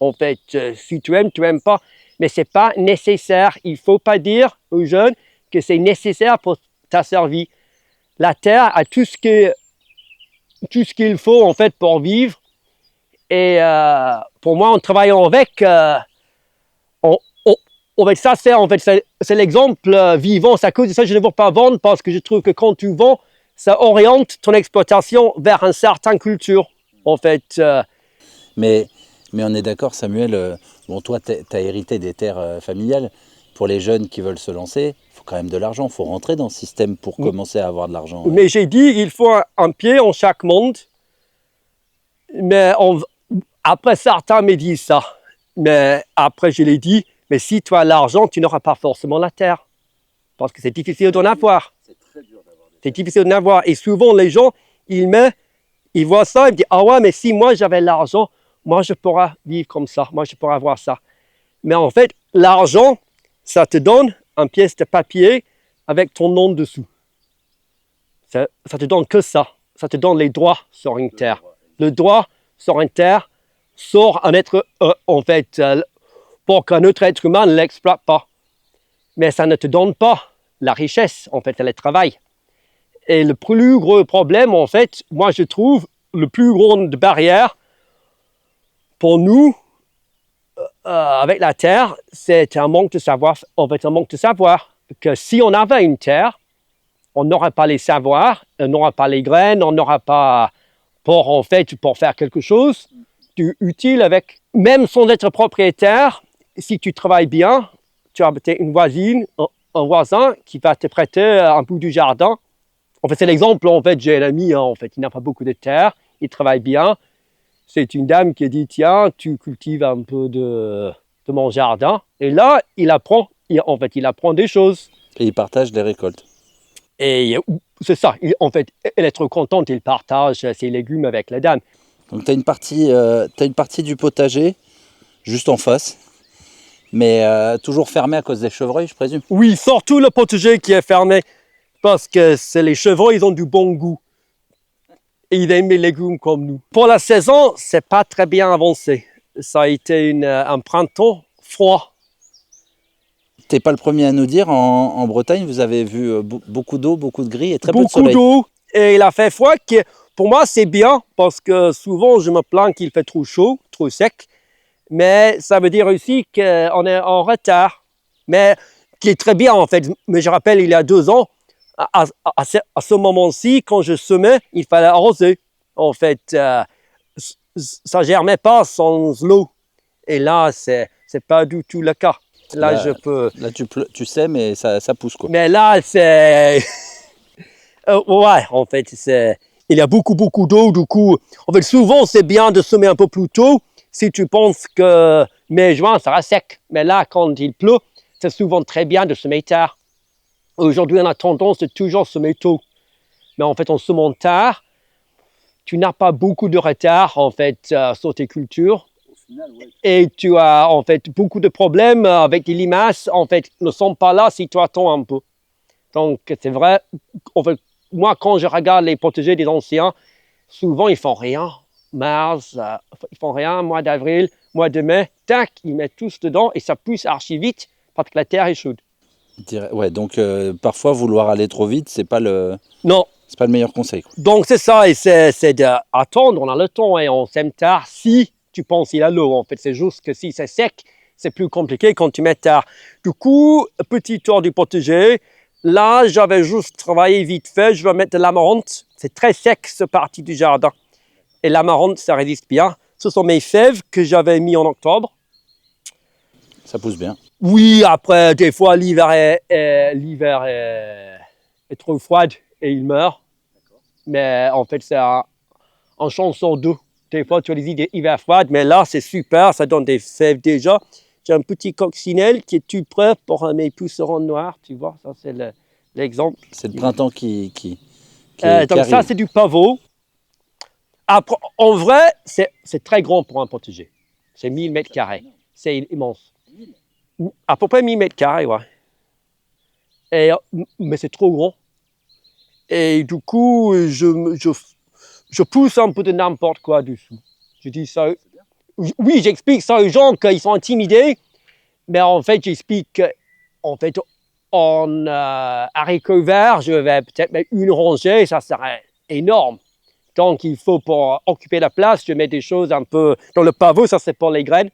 En fait, si tu aimes pas, mais ce n'est pas nécessaire. Il ne faut pas dire aux jeunes que c'est nécessaire pour ta survie. La terre a tout ce qu'il faut, en fait, pour vivre. Et pour moi, en travaillant avec, ça, c'est l'exemple vivant. C'est à cause de ça que je ne veux pas vendre, parce que je trouve que quand tu vends, ça oriente ton exploitation vers une certaine culture. En fait. Mais on est d'accord, Samuel. Bon, toi, tu as hérité des terres familiales. Pour les jeunes qui veulent se lancer, il faut quand même de l'argent. Il faut rentrer dans ce système pour commencer à avoir de l'argent. Mais j'ai dit, il faut un pied en chaque monde. Mais après, certains me disent ça. Mais après, je l'ai dit, mais si tu as l'argent, tu n'auras pas forcément la terre. Parce que c'est difficile d'en avoir. C'est difficile d'en avoir. Et souvent, les gens, ils voient ça, ils me disent, ah ouais, mais si moi j'avais l'argent, moi je pourrais vivre comme ça, moi je pourrais avoir ça. Mais en fait, l'argent, ça te donne une pièce de papier avec ton nom dessous. Ça te donne que ça. Ça te donne les droits sur une terre. Le droit sur une terre sur un être, pour qu'un autre être humain ne l'exploite pas. Mais ça ne te donne pas la richesse, en fait, c'est le travail. Et le plus gros problème, en fait, moi je trouve, le plus grande barrière pour nous, avec la terre, c'est un manque de savoir. En fait, un manque de savoir. Que si on avait une terre, on n'aurait pas les savoirs, on n'aura pas les graines, on n'aura pas pour faire quelque chose utile avec. Même sans être propriétaire, si tu travailles bien, tu as peut-être une voisine, un voisin qui va te prêter un bout du jardin. En fait, c'est l'exemple, en fait, j'ai un ami, en fait, il n'a pas beaucoup de terre, il travaille bien. C'est une dame qui a dit, tiens, tu cultives un peu de mon jardin. Et là, il apprend des choses. Et ils partagent les récoltes. Et c'est ça, elle est trop contente, il partage ses légumes avec la dame. Donc tu as une partie du potager juste en face, mais toujours fermée à cause des chevreuils, je présume. Oui, surtout le potager qui est fermé, parce que c'est les chevreuils, ils ont du bon goût. Et ils aiment les légumes comme nous. Pour la saison, c'est pas très bien avancé. Ça a été un printemps froid. T'es pas le premier à nous dire, en Bretagne, vous avez vu beaucoup d'eau, beaucoup de gris et très peu de Beaucoup soleil. d'eau, et il a fait froid. Pour moi, c'est bien, parce que souvent, je me plains qu'il fait trop chaud, trop sec. Mais ça veut dire aussi qu'on est en retard. Mais qui est très bien, en fait. Mais je rappelle, il y a 2 ans, à ce moment-ci, quand je semais, il fallait arroser. En fait, ça germait pas sans l'eau. Et là, c'est pas du tout le cas. Là, je peux... Là, tu sais, mais ça pousse, quoi. Mais là, c'est... ouais, en fait, il y a beaucoup d'eau. Du coup, en fait, souvent, c'est bien de semer un peu plus tôt si tu penses que mai-juin, ça reste sec. Mais là, quand il pleut, c'est souvent très bien de semer tard. Aujourd'hui, on a tendance de toujours semer tôt. Mais en fait, en semant tard, tu n'as pas beaucoup de retard, en fait, sur tes cultures. Et tu as en fait beaucoup de problèmes avec les limaces, en fait, ne sont pas là si tu attends un peu. Donc c'est vrai, en fait, moi quand je regarde les potagers des anciens, souvent ils font rien. Mars, ils font rien, mois d'avril, mois de mai, tac, ils mettent tous dedans et ça pousse archi vite parce que la terre est chaude. Ouais, donc parfois vouloir aller trop vite, c'est pas le meilleur conseil, quoi. Donc c'est ça, et c'est d'attendre, on a le temps et on sème tard si tu penses qu'il y a l'eau. En fait, c'est juste que si c'est sec, c'est plus compliqué quand tu mets tard. Du coup, petit tour du potager. Là, j'avais juste travaillé vite fait. Je vais mettre de l'amarante. C'est très sec, cette partie du jardin. Et l'amarante, ça résiste bien. Ce sont mes fèves que j'avais mis en octobre. Ça pousse bien. Oui, après, des fois, l'hiver est trop froid et il meurt. Mais en fait, c'est un chance sur 2. Des fois, tu as des idées hiver froides, mais là, c'est super, ça donne des fèves déjà. J'ai un petit coccinelle qui est tout prêt pour mes pucerons noirs, tu vois, ça c'est l'exemple. C'est le printemps qui donc ça, c'est du pavot. Après, en vrai, c'est très grand pour un potager. C'est 1000 mètres carrés, c'est immense. À peu près 1000 mètres carrés, ouais. Mais c'est trop grand. Et du coup, je pousse un peu de n'importe quoi dessous. Je dis ça. Oui, j'explique ça aux gens qu'ils sont intimidés, mais en fait, j'explique qu'en fait, en haricots verts, je vais peut-être mettre une rangée, ça serait énorme. Donc, il faut pour occuper la place, je mets des choses un peu dans le pavot, ça c'est pour les graines.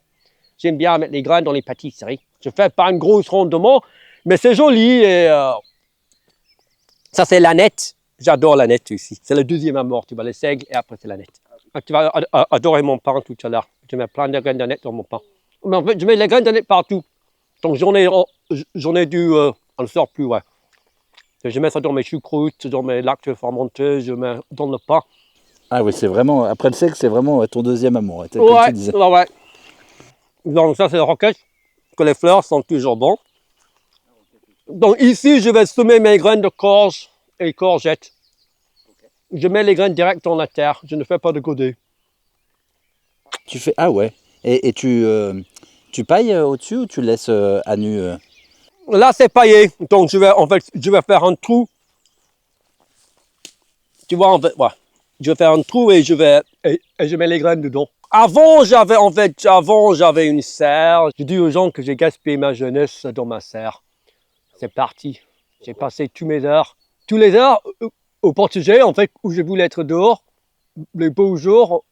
J'aime bien mettre les graines dans les pâtisseries. Je fais pas un gros rendement, mais c'est joli et ça c'est l'aneth. J'adore l'aneth aussi. C'est le deuxième amour. Tu vois les seigles et après c'est l'aneth. Tu vas adorer mon pain tout à l'heure. Je mets plein de graines d'aneth dans mon pain. Mais en fait, je mets les graines d'aneth partout. Donc j'en ai dû, on ne sort plus, ouais. Je mets ça dans mes choucroutes, dans mes lactes fermentés, je mets dans le pain. Ah oui, c'est vraiment, après le seigle, c'est vraiment ton deuxième amour. Ouais, ouais. Donc ça c'est le roquette, que les fleurs sont toujours bonnes. Donc ici, je vais semer mes graines de courge et courgettes. Je mets les graines direct dans la terre, je ne fais pas de godet. Tu fais, ah ouais. Et tu pailles au-dessus ou tu laisses à nu Là c'est paillé, donc je vais faire un trou tu vois, en fait, ouais, je vais faire un trou et je mets les graines dedans. Avant, j'avais une serre. Je dis aux gens que j'ai gaspillé ma jeunesse dans ma serre. C'est parti. J'ai passé toutes les heures au potager, en fait, où je voulais être dehors. Les beaux jours,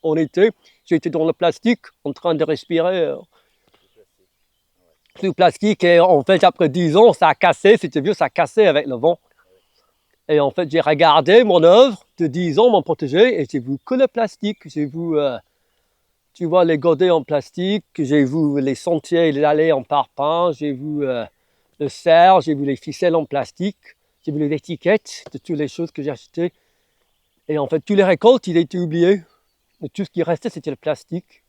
en été, j'étais dans le plastique, en train de respirer le plastique. Et en fait, après 10 ans, ça a cassé. C'était vieux, ça a cassé avec le vent. Et en fait, j'ai regardé mon œuvre de 10 ans, mon potager, et j'ai vu que le plastique. J'ai vu, tu vois, les godets en plastique, j'ai vu les sentiers et les allées en parpaing, j'ai vu le cerf, j'ai vu les ficelles en plastique, j'ai vu les étiquettes de toutes les choses que j'ai achetées. Et en fait, toutes les récoltes, il a été oublié. Et tout ce qui restait, c'était le plastique.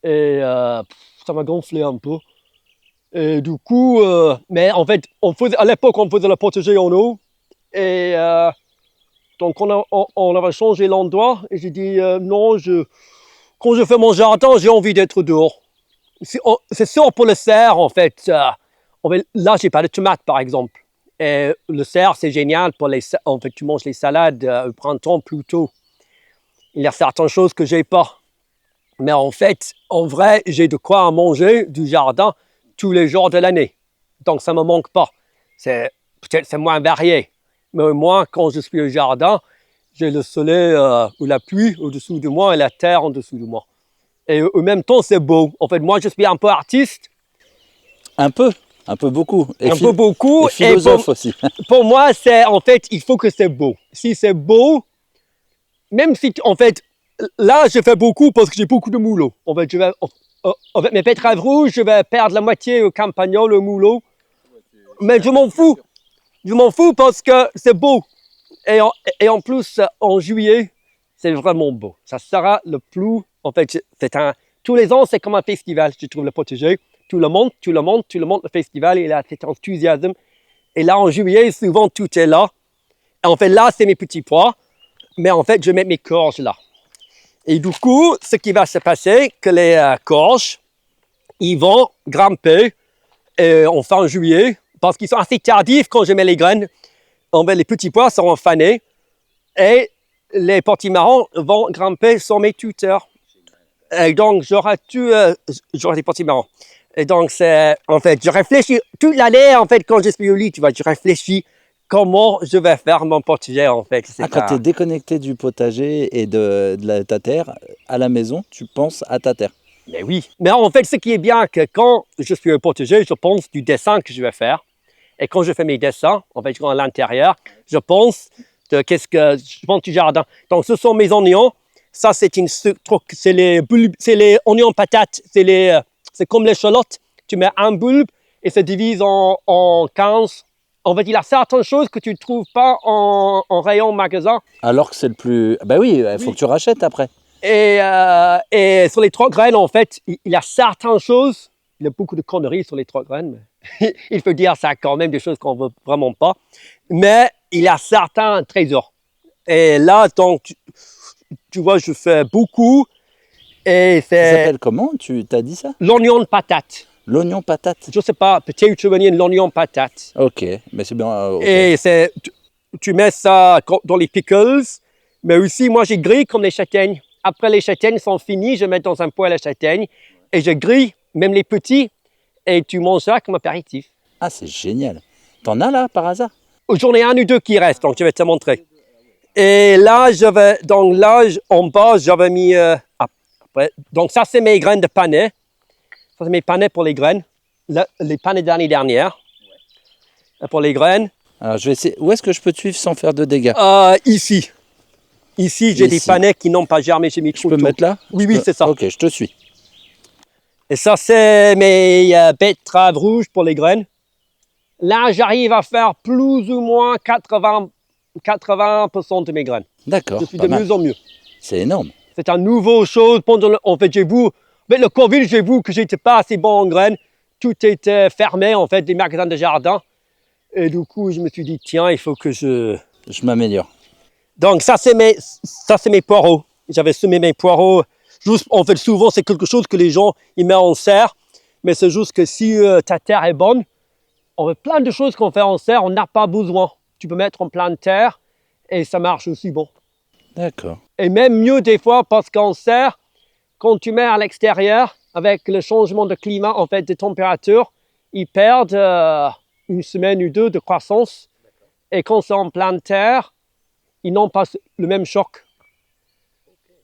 Et ça m'a gonflé un peu. Et du coup, mais en fait, à l'époque, on faisait le potager en eau. Et donc, on avait changé l'endroit. Et j'ai dit, non, quand je fais mon jardin, j'ai envie d'être dehors. C'est sûr pour le cerf, en fait. Là, j'ai pas de tomates, par exemple. Et le cerf, c'est génial pour en fait, tu manges les salades au printemps plus tôt. Il y a certaines choses que j'ai pas. Mais en fait, en vrai, j'ai de quoi manger du jardin tous les jours de l'année. Donc, ça me manque pas. Peut-être c'est moins varié. Mais moi, quand je suis au jardin, j'ai le soleil ou la pluie au-dessous de moi et la terre en dessous de moi. Et en même temps, c'est beau. En fait, moi, je suis un peu artiste. Un peu beaucoup. Un peu beaucoup. Et philosophe aussi. Pour moi, en fait, il faut que c'est beau. Si c'est beau, même si, en fait, là, je fais beaucoup parce que j'ai beaucoup de moulots. En fait, avec mes betteraves rouges, je vais perdre la moitié au campagnol, au moulot. Mais je m'en fous. Je m'en fous parce que c'est beau. Et en plus, en juillet, c'est vraiment beau. Ça sera le plus... En fait, tous les ans, c'est comme un festival, je trouve, le potager. Tout le monde, le festival, il a cet enthousiasme. Et là, en juillet, souvent, tout est là. Et en fait, là, c'est mes petits pois. Mais en fait, je mets mes courges là. Et du coup, ce qui va se passer, que les courges, ils vont grimper en fin juillet, parce qu'ils sont assez tardifs quand je mets les graines. En fait, les petits pois seront fanés et les potimarrons vont grimper sur mes tuteurs. Et donc, j'aurai des potimarrons. Et donc, en fait, je réfléchis toute l'année, en fait, quand je suis au lit, tu vois, je réfléchis comment je vais faire mon potager, en fait. Quand tu es déconnecté du potager et de ta terre, à la maison, tu penses à ta terre. Mais oui. Mais en fait, ce qui est bien, que quand je suis au potager, je pense du dessin que je vais faire. Et quand je fais mes dessins, en fait, à l'intérieur, je pense du jardin. Donc, ce sont mes oignons. Ça, c'est les oignons patates. C'est comme l'échalote. Tu mets un bulbe et ça divise en 15. En fait, il y a certaines choses que tu ne trouves pas en rayon magasin. Alors que c'est le plus... Bah oui, il faut que tu rachètes après. Et sur les 3 graines, en fait, il y a certaines choses. Il y a beaucoup de conneries sur les 3 graines. Mais il faut dire ça quand même, des choses qu'on ne veut vraiment pas. Mais il y a certains trésors. Et là, donc, tu vois, je fais beaucoup. Et ça s'appelle comment? Tu t'as dit ça? L'oignon de patate. L'oignon patate? Je ne sais pas, peut-être l'oignon patate. Ok, mais c'est bien. Okay. Et tu mets ça dans les pickles. Mais aussi, moi, j'ai grillé comme les châtaignes. Après, les châtaignes sont finies, je mets dans un poêle à châtaignes et je grille, même les petits, et tu manges ça comme apéritif. Ah, c'est génial. T'en as là, par hasard? J'en ai 1 ou 2 qui restent, donc je vais te montrer. Et là, en bas, j'avais mis... après. Donc ça, c'est mes graines de panais. Ça, c'est mes panais pour les graines. Les panais de l'année dernière. Pour les graines. Alors, je vais essayer. Où est-ce que je peux te suivre sans faire de dégâts? Ici. Ici, j'ai des panais qui n'ont pas germé chez mes Je peux me mettre là? Oui, c'est ça. Ok, je te suis. Et ça, c'est mes betteraves rouges pour les graines. Là, j'arrive à faire plus ou moins 80% de mes graines. D'accord. Je suis de mieux en mieux. C'est énorme. C'est une nouvelle chose. En fait, avec le Covid, j'ai vu que j'étais pas assez bon en graines. Tout était fermé, en fait, des magasins de jardin. Et du coup, je me suis dit, tiens, il faut que je m'améliore. Donc, ça, c'est mes poireaux. J'avais semé mes poireaux. Juste, en fait, souvent, c'est quelque chose que les gens ils mettent en serre. Mais c'est juste que si ta terre est bonne, on fait plein de choses qu'on fait en serre, on n'a pas besoin. Tu peux mettre en plein de terre Et ça marche aussi bon. D'accord. Et même mieux des fois parce qu'en serre, quand tu mets à l'extérieur, avec le changement de climat, en fait, de température, ils perdent une semaine ou deux de croissance. Et quand c'est en pleine terre, ils n'ont pas le même choc.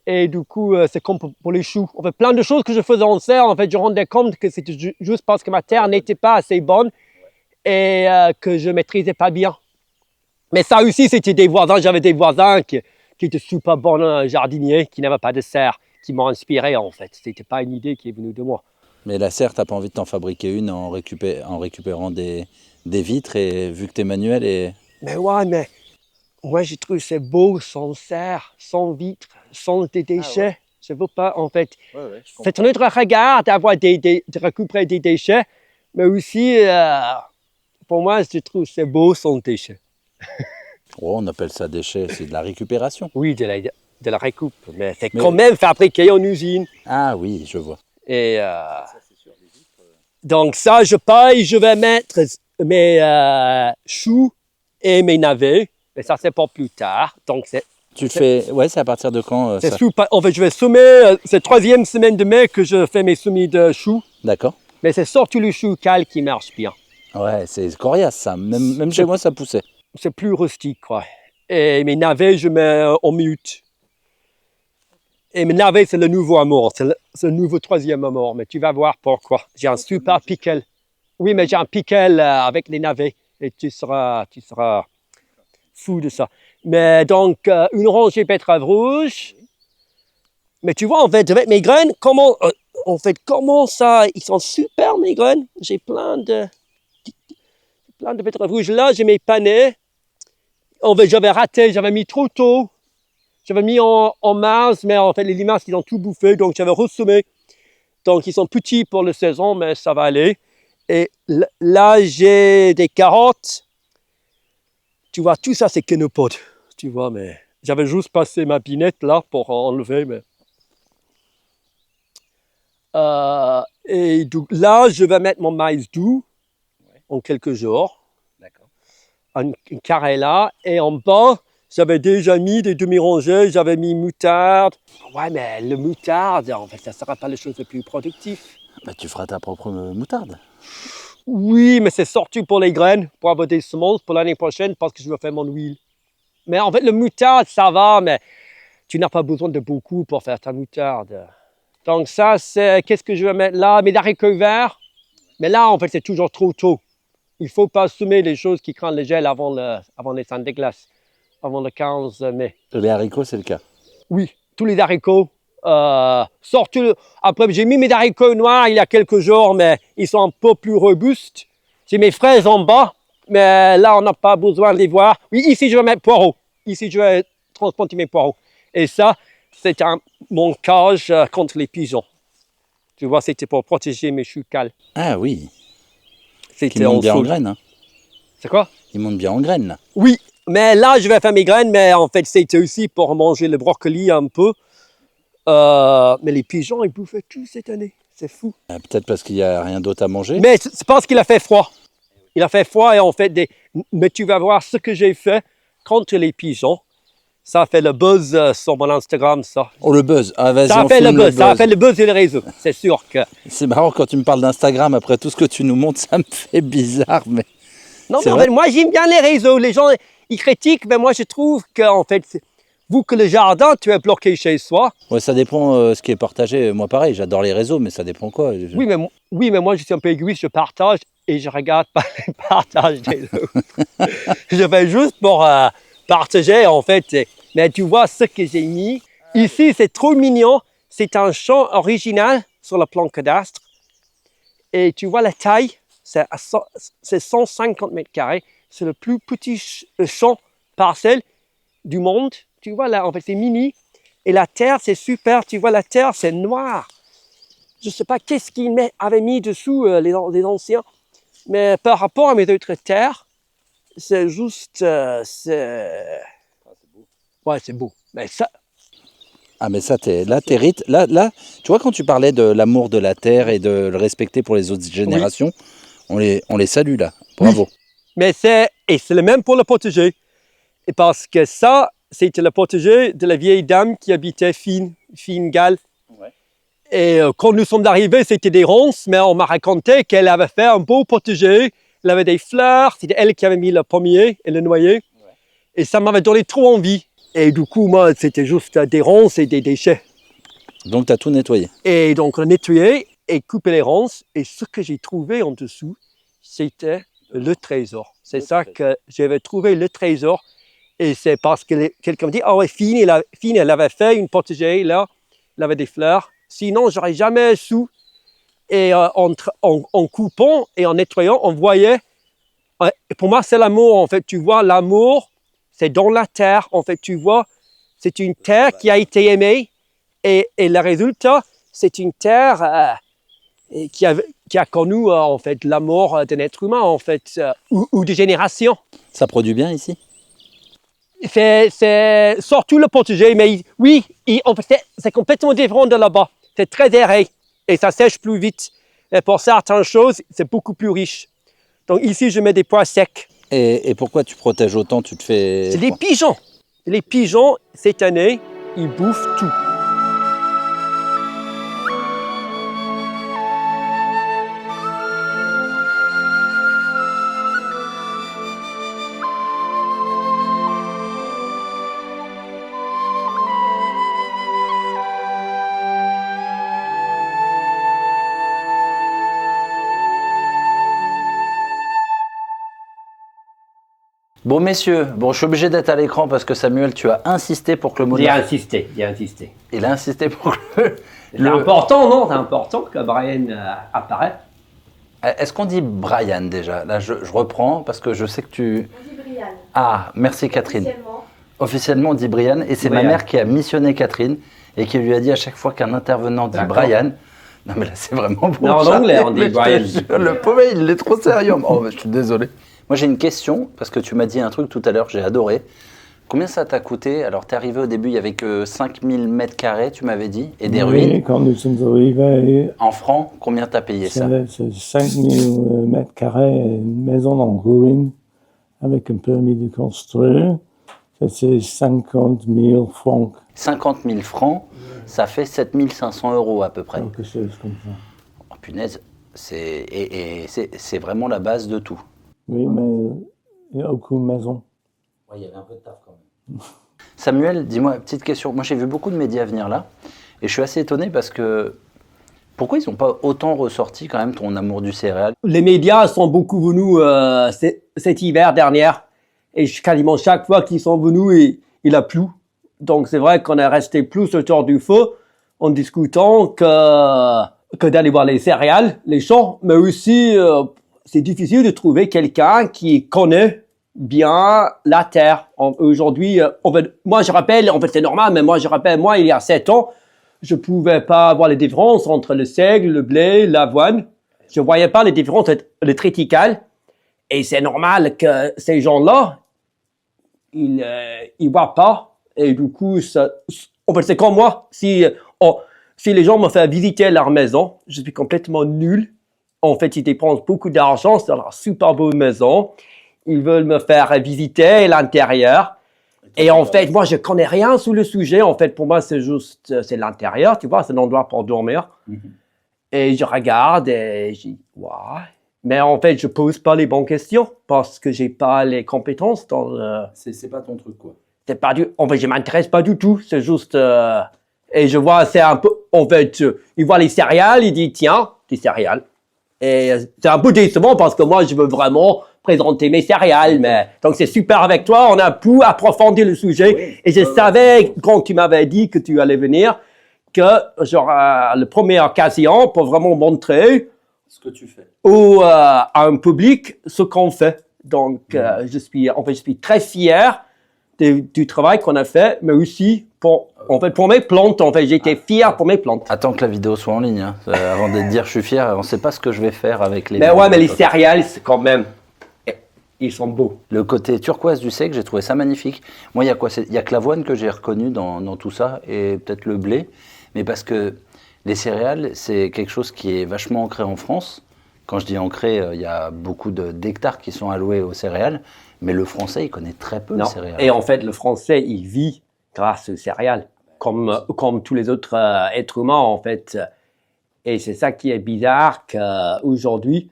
Et du coup, c'est comme pour les choux. En fait, plein de choses que je faisais en serre, en fait, je me rendais compte que c'était juste parce que ma terre n'était pas assez bonne et que je ne maîtrisais pas bien. Mais ça aussi, c'était des voisins. J'avais des voisins qui étaient super bons jardiniers, qui n'avaient pas de serre, qui m'ont inspiré, en fait. Ce n'était pas une idée qui est venue de moi. Mais la serre, t'as pas envie de t'en fabriquer une en récupérant des vitres et vu que t'es manuel et... Mais ouais, mais moi, je trouve c'est beau sans serre, sans vitre, sans des déchets. Je ne veux pas, en fait. C'est un autre regard d'avoir de récupérer des déchets, mais aussi, pour moi, je trouve c'est beau sans déchets. Oh, on appelle ça déchet, c'est de la récupération. Oui, de la récup, mais c'est quand même fabriqué en usine. Ah oui, je vois. Et donc ça, je paille, je vais mettre mes choux et mes navets, mais ça c'est pour plus tard. Donc Tu le fais, ouais, c'est à partir de quand ça? En fait, je vais semer, c'est la 3e semaine de mai que je fais mes semis de choux. D'accord. Mais c'est surtout le chou cal qui marche bien. Ouais, c'est coriace ça, même chez moi ça poussait. C'est plus rustique, quoi. Et mes navets, je mets en mute. Et mes navets, c'est le nouveau amour, c'est le nouveau 3e amour, mais tu vas voir pourquoi. J'ai un super pickle. Oui, mais j'ai un pickle avec les navets et tu seras fou de ça. Mais donc, une rangée betterave rouge. Mais tu vois, en fait, avec mes graines, comment ça, ils sont super mes graines. J'ai plein de betteraves rouges. Là, j'ai mes panais. En fait, j'avais raté, j'avais mis trop tôt. J'avais mis en mars, mais en fait, les limaces, ils ont tout bouffé, donc j'avais ressemé. Donc, ils sont petits pour la saison, mais ça va aller. Et là, j'ai des carottes. Tu vois, tout ça, c'est quenopodes. Tu vois, mais j'avais juste passé ma pinette là pour enlever. Mais... et donc, là, je vais mettre mon maïs doux en quelques jours. D'accord. Un carré là. Et en bas, j'avais déjà mis des demi-rangées, j'avais mis moutarde. Ouais, mais le moutarde, en fait, ça ne sera pas les choses les plus productives. Bah, tu feras ta propre moutarde. Oui, mais c'est sorti pour les graines, pour avoir des semences pour l'année prochaine, parce que je veux faire mon huile. Mais en fait, le moutarde, ça va, mais tu n'as pas besoin de beaucoup pour faire ta moutarde. Donc ça, c'est... Qu'est-ce que je vais mettre là? Mes haricots verts. Mais là, en fait, c'est toujours trop tôt. Il ne faut pas semer les choses qui craignent le gel avant les cendres de glace, avant le 15 mai. Les haricots, c'est le cas. Oui, tous les haricots. Après, j'ai mis mes haricots noirs il y a quelques jours, mais ils sont un peu plus robustes. J'ai mes fraises en bas, mais là, on n'a pas besoin de les voir. Oui, ici, je vais mettre poireaux. Ici, je vais transplanter mes poireaux. Et ça, c'est mon cage contre les pigeons. Tu vois, c'était pour protéger mes choux cales. Ah oui. C'était Ils montent bien en graines. Hein. C'est quoi? Ils montent bien en graines, là. Oui, mais là, je vais faire mes graines, mais en fait, c'était aussi pour manger le brocoli un peu. Mais les pigeons, ils bouffaient tout cette année. C'est fou. Ah, peut-être parce qu'il n'y a rien d'autre à manger. Mais c'est parce qu'il a fait froid. Il a fait froid et en fait, mais tu vas voir ce que j'ai fait contre les pigeons. Ça a fait le buzz sur mon Instagram, ça. Oh, le buzz. Ah, vas-y, Ça a fait le buzz. Ça a fait le buzz et le réseau. C'est sûr que... C'est marrant quand tu me parles d'Instagram, après tout ce que tu nous montres, ça me fait bizarre, mais... Non, mais en fait, moi, j'aime bien les réseaux. Les gens, ils critiquent, mais moi, je trouve qu'en fait, vu que le jardin, tu es bloqué chez soi. Ouais, ça dépend ce qui est partagé. Moi, pareil, j'adore les réseaux, mais ça dépend quoi. Oui, mais moi, je suis un peu égoïste, je partage et je regarde pas les partages des autres. Je fais juste pour partager, en fait. Mais tu vois ce que j'ai mis. Ici, c'est trop mignon. C'est un champ original sur le plan cadastre. Et tu vois la taille, c'est 150 mètres carrés. C'est le plus petit champ parcelle du monde. Tu vois là, en fait, c'est mini. Et la terre, c'est super. Tu vois, la terre, c'est noir. Je ne sais pas qu'est-ce qu'ils avaient mis dessous, les anciens. Mais par rapport à mes autres terres, c'est juste... Ouais, c'est beau. Mais ça... Ah, mais ça, là, tu vois, quand tu parlais de l'amour de la terre et de le respecter pour les autres générations, oui. on les salue, là. Bravo. Oui. Mais c'est le même pour le potager. Et parce que ça, c'était le potager de la vieille dame qui habitait Fine-Galles. Ouais. Et quand nous sommes arrivés, c'était des ronces, mais on m'a raconté qu'elle avait fait un beau potager. Elle avait des fleurs, c'était elle qui avait mis le pommier et le noyer. Ouais. Et ça m'avait donné trop envie. Et du coup, moi, c'était juste des ronces et des déchets. Donc, tu as tout nettoyé. Et donc, on a nettoyé et coupé les ronces. Et ce que j'ai trouvé en dessous, c'était le trésor. C'est ça que j'avais trouvé, le trésor. Et c'est parce que quelqu'un me dit, ah ouais, Fine, elle avait fait une potager, là, elle avait des fleurs. Sinon, j'aurais jamais su. Et en coupant et en nettoyant, on voyait, pour moi, c'est l'amour, en fait. Tu vois, l'amour, c'est dans la terre, en fait. Tu vois, c'est une terre qui a été aimée. Et le résultat, c'est une terre qui a connu, en fait, l'amour d'un être humain, en fait, ou de générations. Ça produit bien ici? C'est surtout le potager, mais oui, en fait, c'est complètement différent de là-bas. C'est très aéré et ça sèche plus vite. Et pour certaines choses, c'est beaucoup plus riche. Donc ici, je mets des pois secs. Et pourquoi tu protèges autant? Tu te fais... C'est les pigeons. Les pigeons, cette année, ils bouffent tout. Bon, messieurs, je suis obligé d'être à l'écran parce que Samuel, tu as insisté pour que le mot... J'ai insisté. Il a insisté pour que C'est important, non? C'est important que Brian apparaisse. Est-ce qu'on dit Brian déjà? Là, je reprends parce que je sais que tu... On dit Brian. Ah, merci Catherine. Officiellement, on dit Brian. Et c'est ma Brian. mère qui a missionné Catherine et qui lui a dit à chaque fois qu'un intervenant dit Brian... Non, mais là, c'est vraiment pour Non, en ça. anglais, on dit Mais je te Brian. jure, le pauvre, il est trop sérieux. Oh, je suis désolé. Moi, j'ai une question, parce que tu m'as dit un truc tout à l'heure, j'ai adoré. Combien ça t'a coûté? Alors, t'es arrivé au début, il n'y avait que 5000 mètres carrés, tu m'avais dit, et des ruines. Quand nous sommes arrivés, En francs, combien t'as payé ça? c'est 5000 mètres carrés, une maison en ruine, avec un permis de construire. C'est 50 000 francs. 50 000 francs, ça fait 7500 € à peu près. Quelque chose comme ça. Oh, punaise, c'est vraiment la base de tout. Oui, mais il n'y a aucune maison. Ouais, il y avait un peu de taf quand même. Samuel, dis-moi, petite question. Moi, j'ai vu beaucoup de médias venir là, et je suis assez étonné parce que pourquoi ils n'ont pas autant ressorti quand même ton amour du céréal? Les médias sont beaucoup venus cet hiver dernier. Et quasiment chaque fois qu'ils sont venus, il a plu. Donc c'est vrai qu'on est resté plus autour du feu en discutant que d'aller voir les céréales, les champs. Mais aussi, c'est difficile de trouver quelqu'un qui connaît bien la terre. Aujourd'hui, moi je rappelle, en fait c'est normal, mais moi je rappelle, moi il y a 7 ans, je pouvais pas voir les différences entre le seigle, le blé, l'avoine. Je voyais pas les différences, le triticale. Et c'est normal que ces gens-là, ils voient pas. Et du coup, en fait, c'est comme moi. Si les gens me font visiter leur maison, je suis complètement nul. En fait, ils dépensent beaucoup d'argent sur leur super bonne maison. Ils veulent me faire visiter l'intérieur. Et en fait, moi, je connais rien sur le sujet. En fait, pour moi, c'est l'intérieur, tu vois, c'est un endroit pour dormir. Mm-hmm. Et je regarde et je dis, ouais. Mais en fait, je pose pas les bonnes questions parce que j'ai pas les compétences dans C'est pas ton truc, quoi. C'est pas en fait, je m'intéresse pas du tout. C'est juste, et je vois, c'est un peu, en fait, il voit les céréales, il dit, tiens, des céréales. Et c'est un peu décevant parce que moi, je veux vraiment présenter mes céréales, mais donc c'est super avec toi, on a pu approfondir le sujet. Oui, et je savais, quand tu m'avais dit que tu allais venir, que j'aurai la première occasion pour vraiment montrer ce que tu fais à un public ce qu'on fait. Donc, je suis très fier du travail qu'on a fait, mais aussi pour mes plantes. En fait, j'étais fier pour mes plantes. Attends que la vidéo soit en ligne, hein. Avant de te dire je suis fier, on ne sait pas ce que je vais faire avec les... Mais ouais, mais les céréales, c'est quand même... Ils sont beaux. Le côté turquoise du seigle, j'ai trouvé ça magnifique. Moi, il y a quoi? Il y a que l'avoine que j'ai reconnu dans tout ça, et peut-être le blé. Mais parce que les céréales, c'est quelque chose qui est vachement ancré en France. Quand je dis ancré, il y a beaucoup d'hectares qui sont alloués aux céréales, mais le Français, il connaît très peu les céréales. Et en fait, le Français, il vit grâce aux céréales, comme tous les autres êtres humains, en fait. Et c'est ça qui est bizarre qu'aujourd'hui,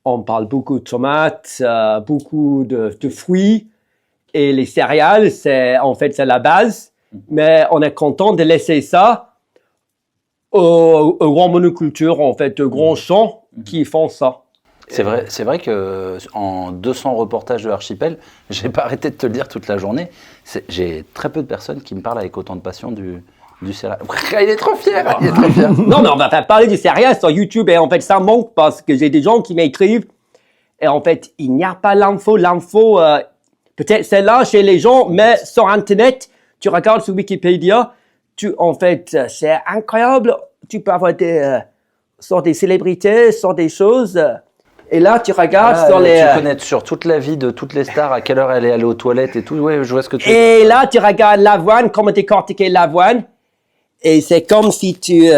on parle beaucoup de tomates, beaucoup de fruits, et les céréales, c'est la base. Mais on est content de laisser ça aux grandes monocultures, en fait, aux grands champs qui font ça. C'est vrai que en 200 reportages de l'archipel, j'ai pas arrêté de te le dire toute la journée. J'ai très peu de personnes qui me parlent avec autant de passion du céréal. Il est trop fier, il est trop fier. Non, mais on va pas parler du céréales sur YouTube et en fait ça manque parce que j'ai des gens qui m'écrivent et en fait il n'y a pas l'info. L'info, peut-être c'est là chez les gens, mais sur Internet, tu regardes sur Wikipédia, c'est incroyable. Tu peux avoir sur des célébrités, sur des choses. Et là, tu regardes sur les... Tu connais sur toute la vie de toutes les stars, à quelle heure elle est allée aux toilettes et tout. Ouais, je vois ce que tu... Et là, tu regardes l'avoine, comment décortiquer l'avoine. Et c'est comme si tu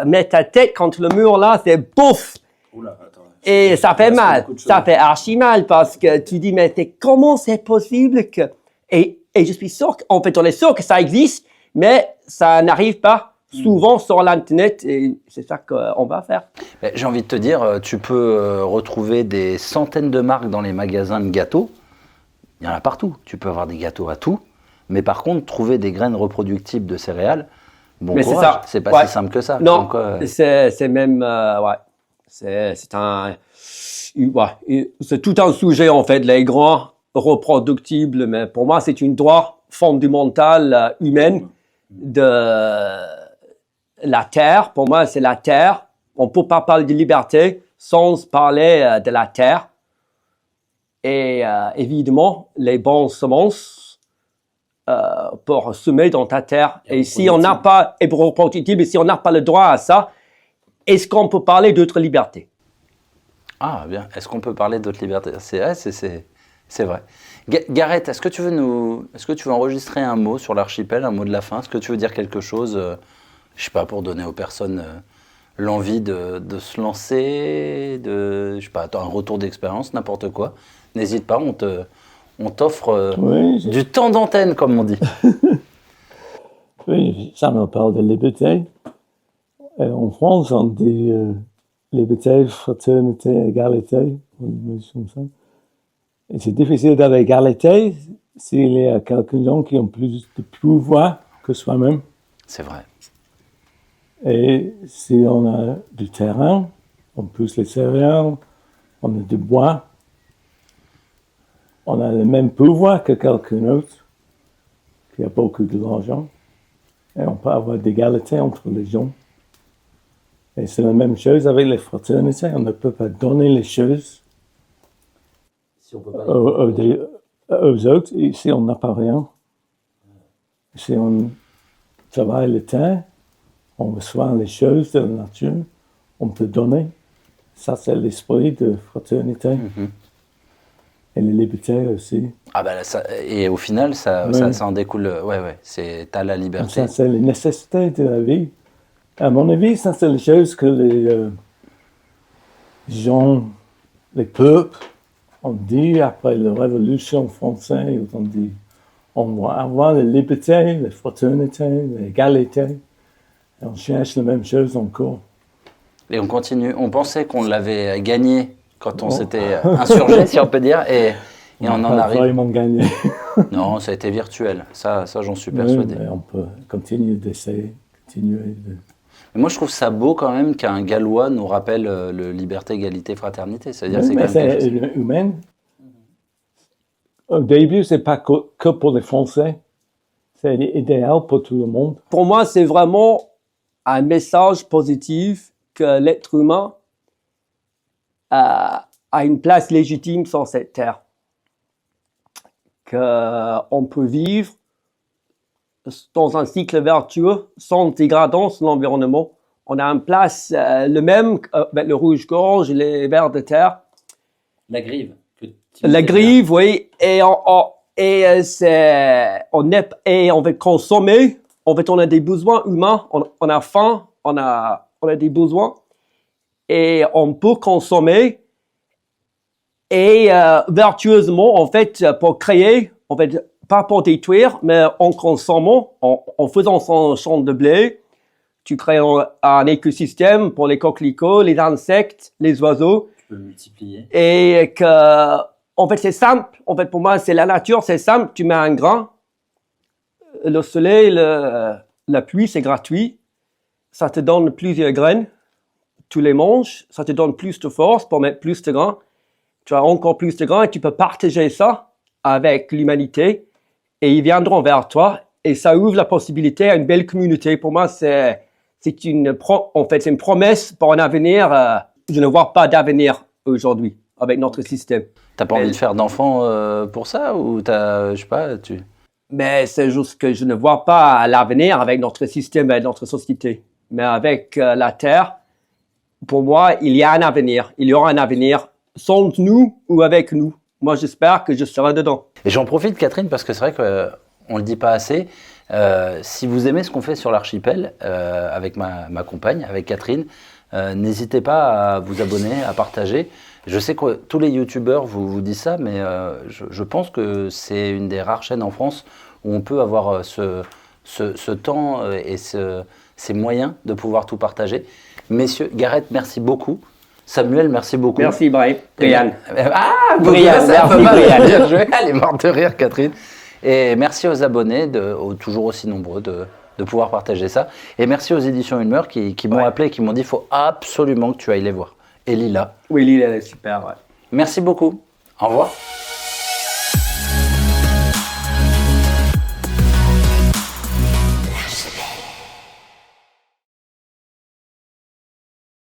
mets ta tête contre le mur là, c'est bouf. Oula, attends. Et ça fait mal, ça fait archi mal parce que tu dis, mais comment c'est possible que... Et je suis sûr qu'en fait, on est sûr que ça existe, mais ça n'arrive pas souvent sur l'Internet et c'est ça qu'on va faire. J'ai envie de te dire, tu peux retrouver des centaines de marques dans les magasins de gâteaux. Il y en a partout. Tu peux avoir des gâteaux à tout. Mais par contre, trouver des graines reproductible de céréales, bon mais courage. C'est pas si simple que ça. Non, donc, c'est même... C'est tout un sujet en fait, les grains reproductibles. Mais pour moi, c'est une droit fondamentale humaine de... La terre, pour moi, c'est la terre. On ne peut pas parler de liberté sans parler de la terre. Et évidemment, les bonnes semences pour semer dans ta terre. Et si on n'a pas, et reproductible, et si on n'a pas le droit à ça, est-ce qu'on peut parler d'autres libertés? Ah, bien. Est-ce qu'on peut parler d'autres libertés? C'est vrai. Gareth, est-ce que tu veux enregistrer un mot sur l'archipel, un mot de la fin? Est-ce que tu veux dire quelque chose je sais pas, pour donner aux personnes l'envie de se lancer, je sais pas, un retour d'expérience, n'importe quoi. N'hésite pas, on t'offre du temps d'antenne, comme on dit. Oui, ça me parle de liberté. En France, on dit liberté, fraternité, égalité, comme ça. Et c'est difficile d'avoir égalité s'il y a quelques gens qui ont plus de pouvoir que soi-même. C'est vrai. Et si on a du terrain, on pousse les céréales, on a du bois, on a le même pouvoir que quelqu'un d'autre qui a beaucoup d'argent. Et on peut avoir d'égalité entre les gens. Et c'est la même chose avec les fraternités. On ne peut pas donner les choses aux autres si on n'a pas rien. Si on travaille le temps, on reçoit les choses de la nature, on peut donner. Ça, c'est l'esprit de fraternité. Mm-hmm. Et la liberté aussi. Ah ben et au final, ça en découle. Ouais, t'as la liberté. Ça, c'est les nécessités de la vie. À mon avis, ça, c'est les choses que les gens, les peuples, ont dit après la Révolution française. On dit, on doit avoir la liberté, la fraternité, l'égalité. Et on cherche la même chose encore. Et on continue. On pensait qu'on l'avait gagné quand on s'était insurgé, si on peut dire, et on en arrive. On a vraiment gagné. Non, ça a été virtuel. Ça j'en suis persuadé. Oui, mais on peut continuer d'essayer, Mais moi, je trouve ça beau quand même qu'un Gallois nous rappelle le liberté, égalité, fraternité. C'est-à-dire, c'est humain. Au début, c'est pas que pour les Français. C'est idéal pour tout le monde. Pour moi, c'est vraiment un message positif que l'être humain a une place légitime sur cette terre. Qu'on peut vivre dans un cycle vertueux sans dégradance de l'environnement. On a une place le même avec le rouge-gorge, les vers de terre. La grive. La grive, oui. Et on veut consommer. En fait, on a des besoins humains. On a faim. On a des besoins. et on peut consommer et vertueusement, en fait, pour créer, en fait, pas pour détruire, mais en consommant, en faisant son champ de blé, tu crées un écosystème pour les coquelicots, les insectes, les oiseaux. Tu peux multiplier. Et que, en fait, c'est simple. En fait, pour moi, c'est la nature, c'est simple. Tu mets un grain, le soleil, la pluie, c'est gratuit. Ça te donne plusieurs graines. Tu les manges, ça te donne plus de force pour mettre plus de grains. Tu as encore plus de grains et tu peux partager ça avec l'humanité et ils viendront vers toi et ça ouvre la possibilité à une belle communauté. Pour moi, c'est une promesse pour un avenir. Je ne vois pas d'avenir aujourd'hui avec notre système. T'as pas envie de faire d'enfants pour ça ou t'as, je sais pas, tu... Mais c'est juste que je ne vois pas l'avenir avec notre système et notre société. Mais avec la Terre, pour moi, il y a un avenir. Il y aura un avenir sans nous ou avec nous. Moi, j'espère que je serai dedans. Et j'en profite, Catherine, parce que c'est vrai qu'on ne le dit pas assez. Si vous aimez ce qu'on fait sur l'archipel, avec ma compagne, avec Catherine, n'hésitez pas à vous abonner, à partager. Je sais que tous les youtubeurs vous disent ça, mais je pense que c'est une des rares chaînes en France où on peut avoir ce temps et ces moyens de pouvoir tout partager. Messieurs, Gareth, merci beaucoup. Samuel, merci beaucoup. Merci, Brian. Brian, Brian, merci, Brian. Bien joué. Elle est morte de rire, Catherine. Et merci aux abonnés, toujours aussi nombreux, de pouvoir partager ça. Et merci aux éditions Ulmer qui m'ont appelé et qui m'ont dit il faut absolument que tu ailles les voir. Et Lila. Oui, Lila, elle est super. Ouais. Merci beaucoup. Au revoir.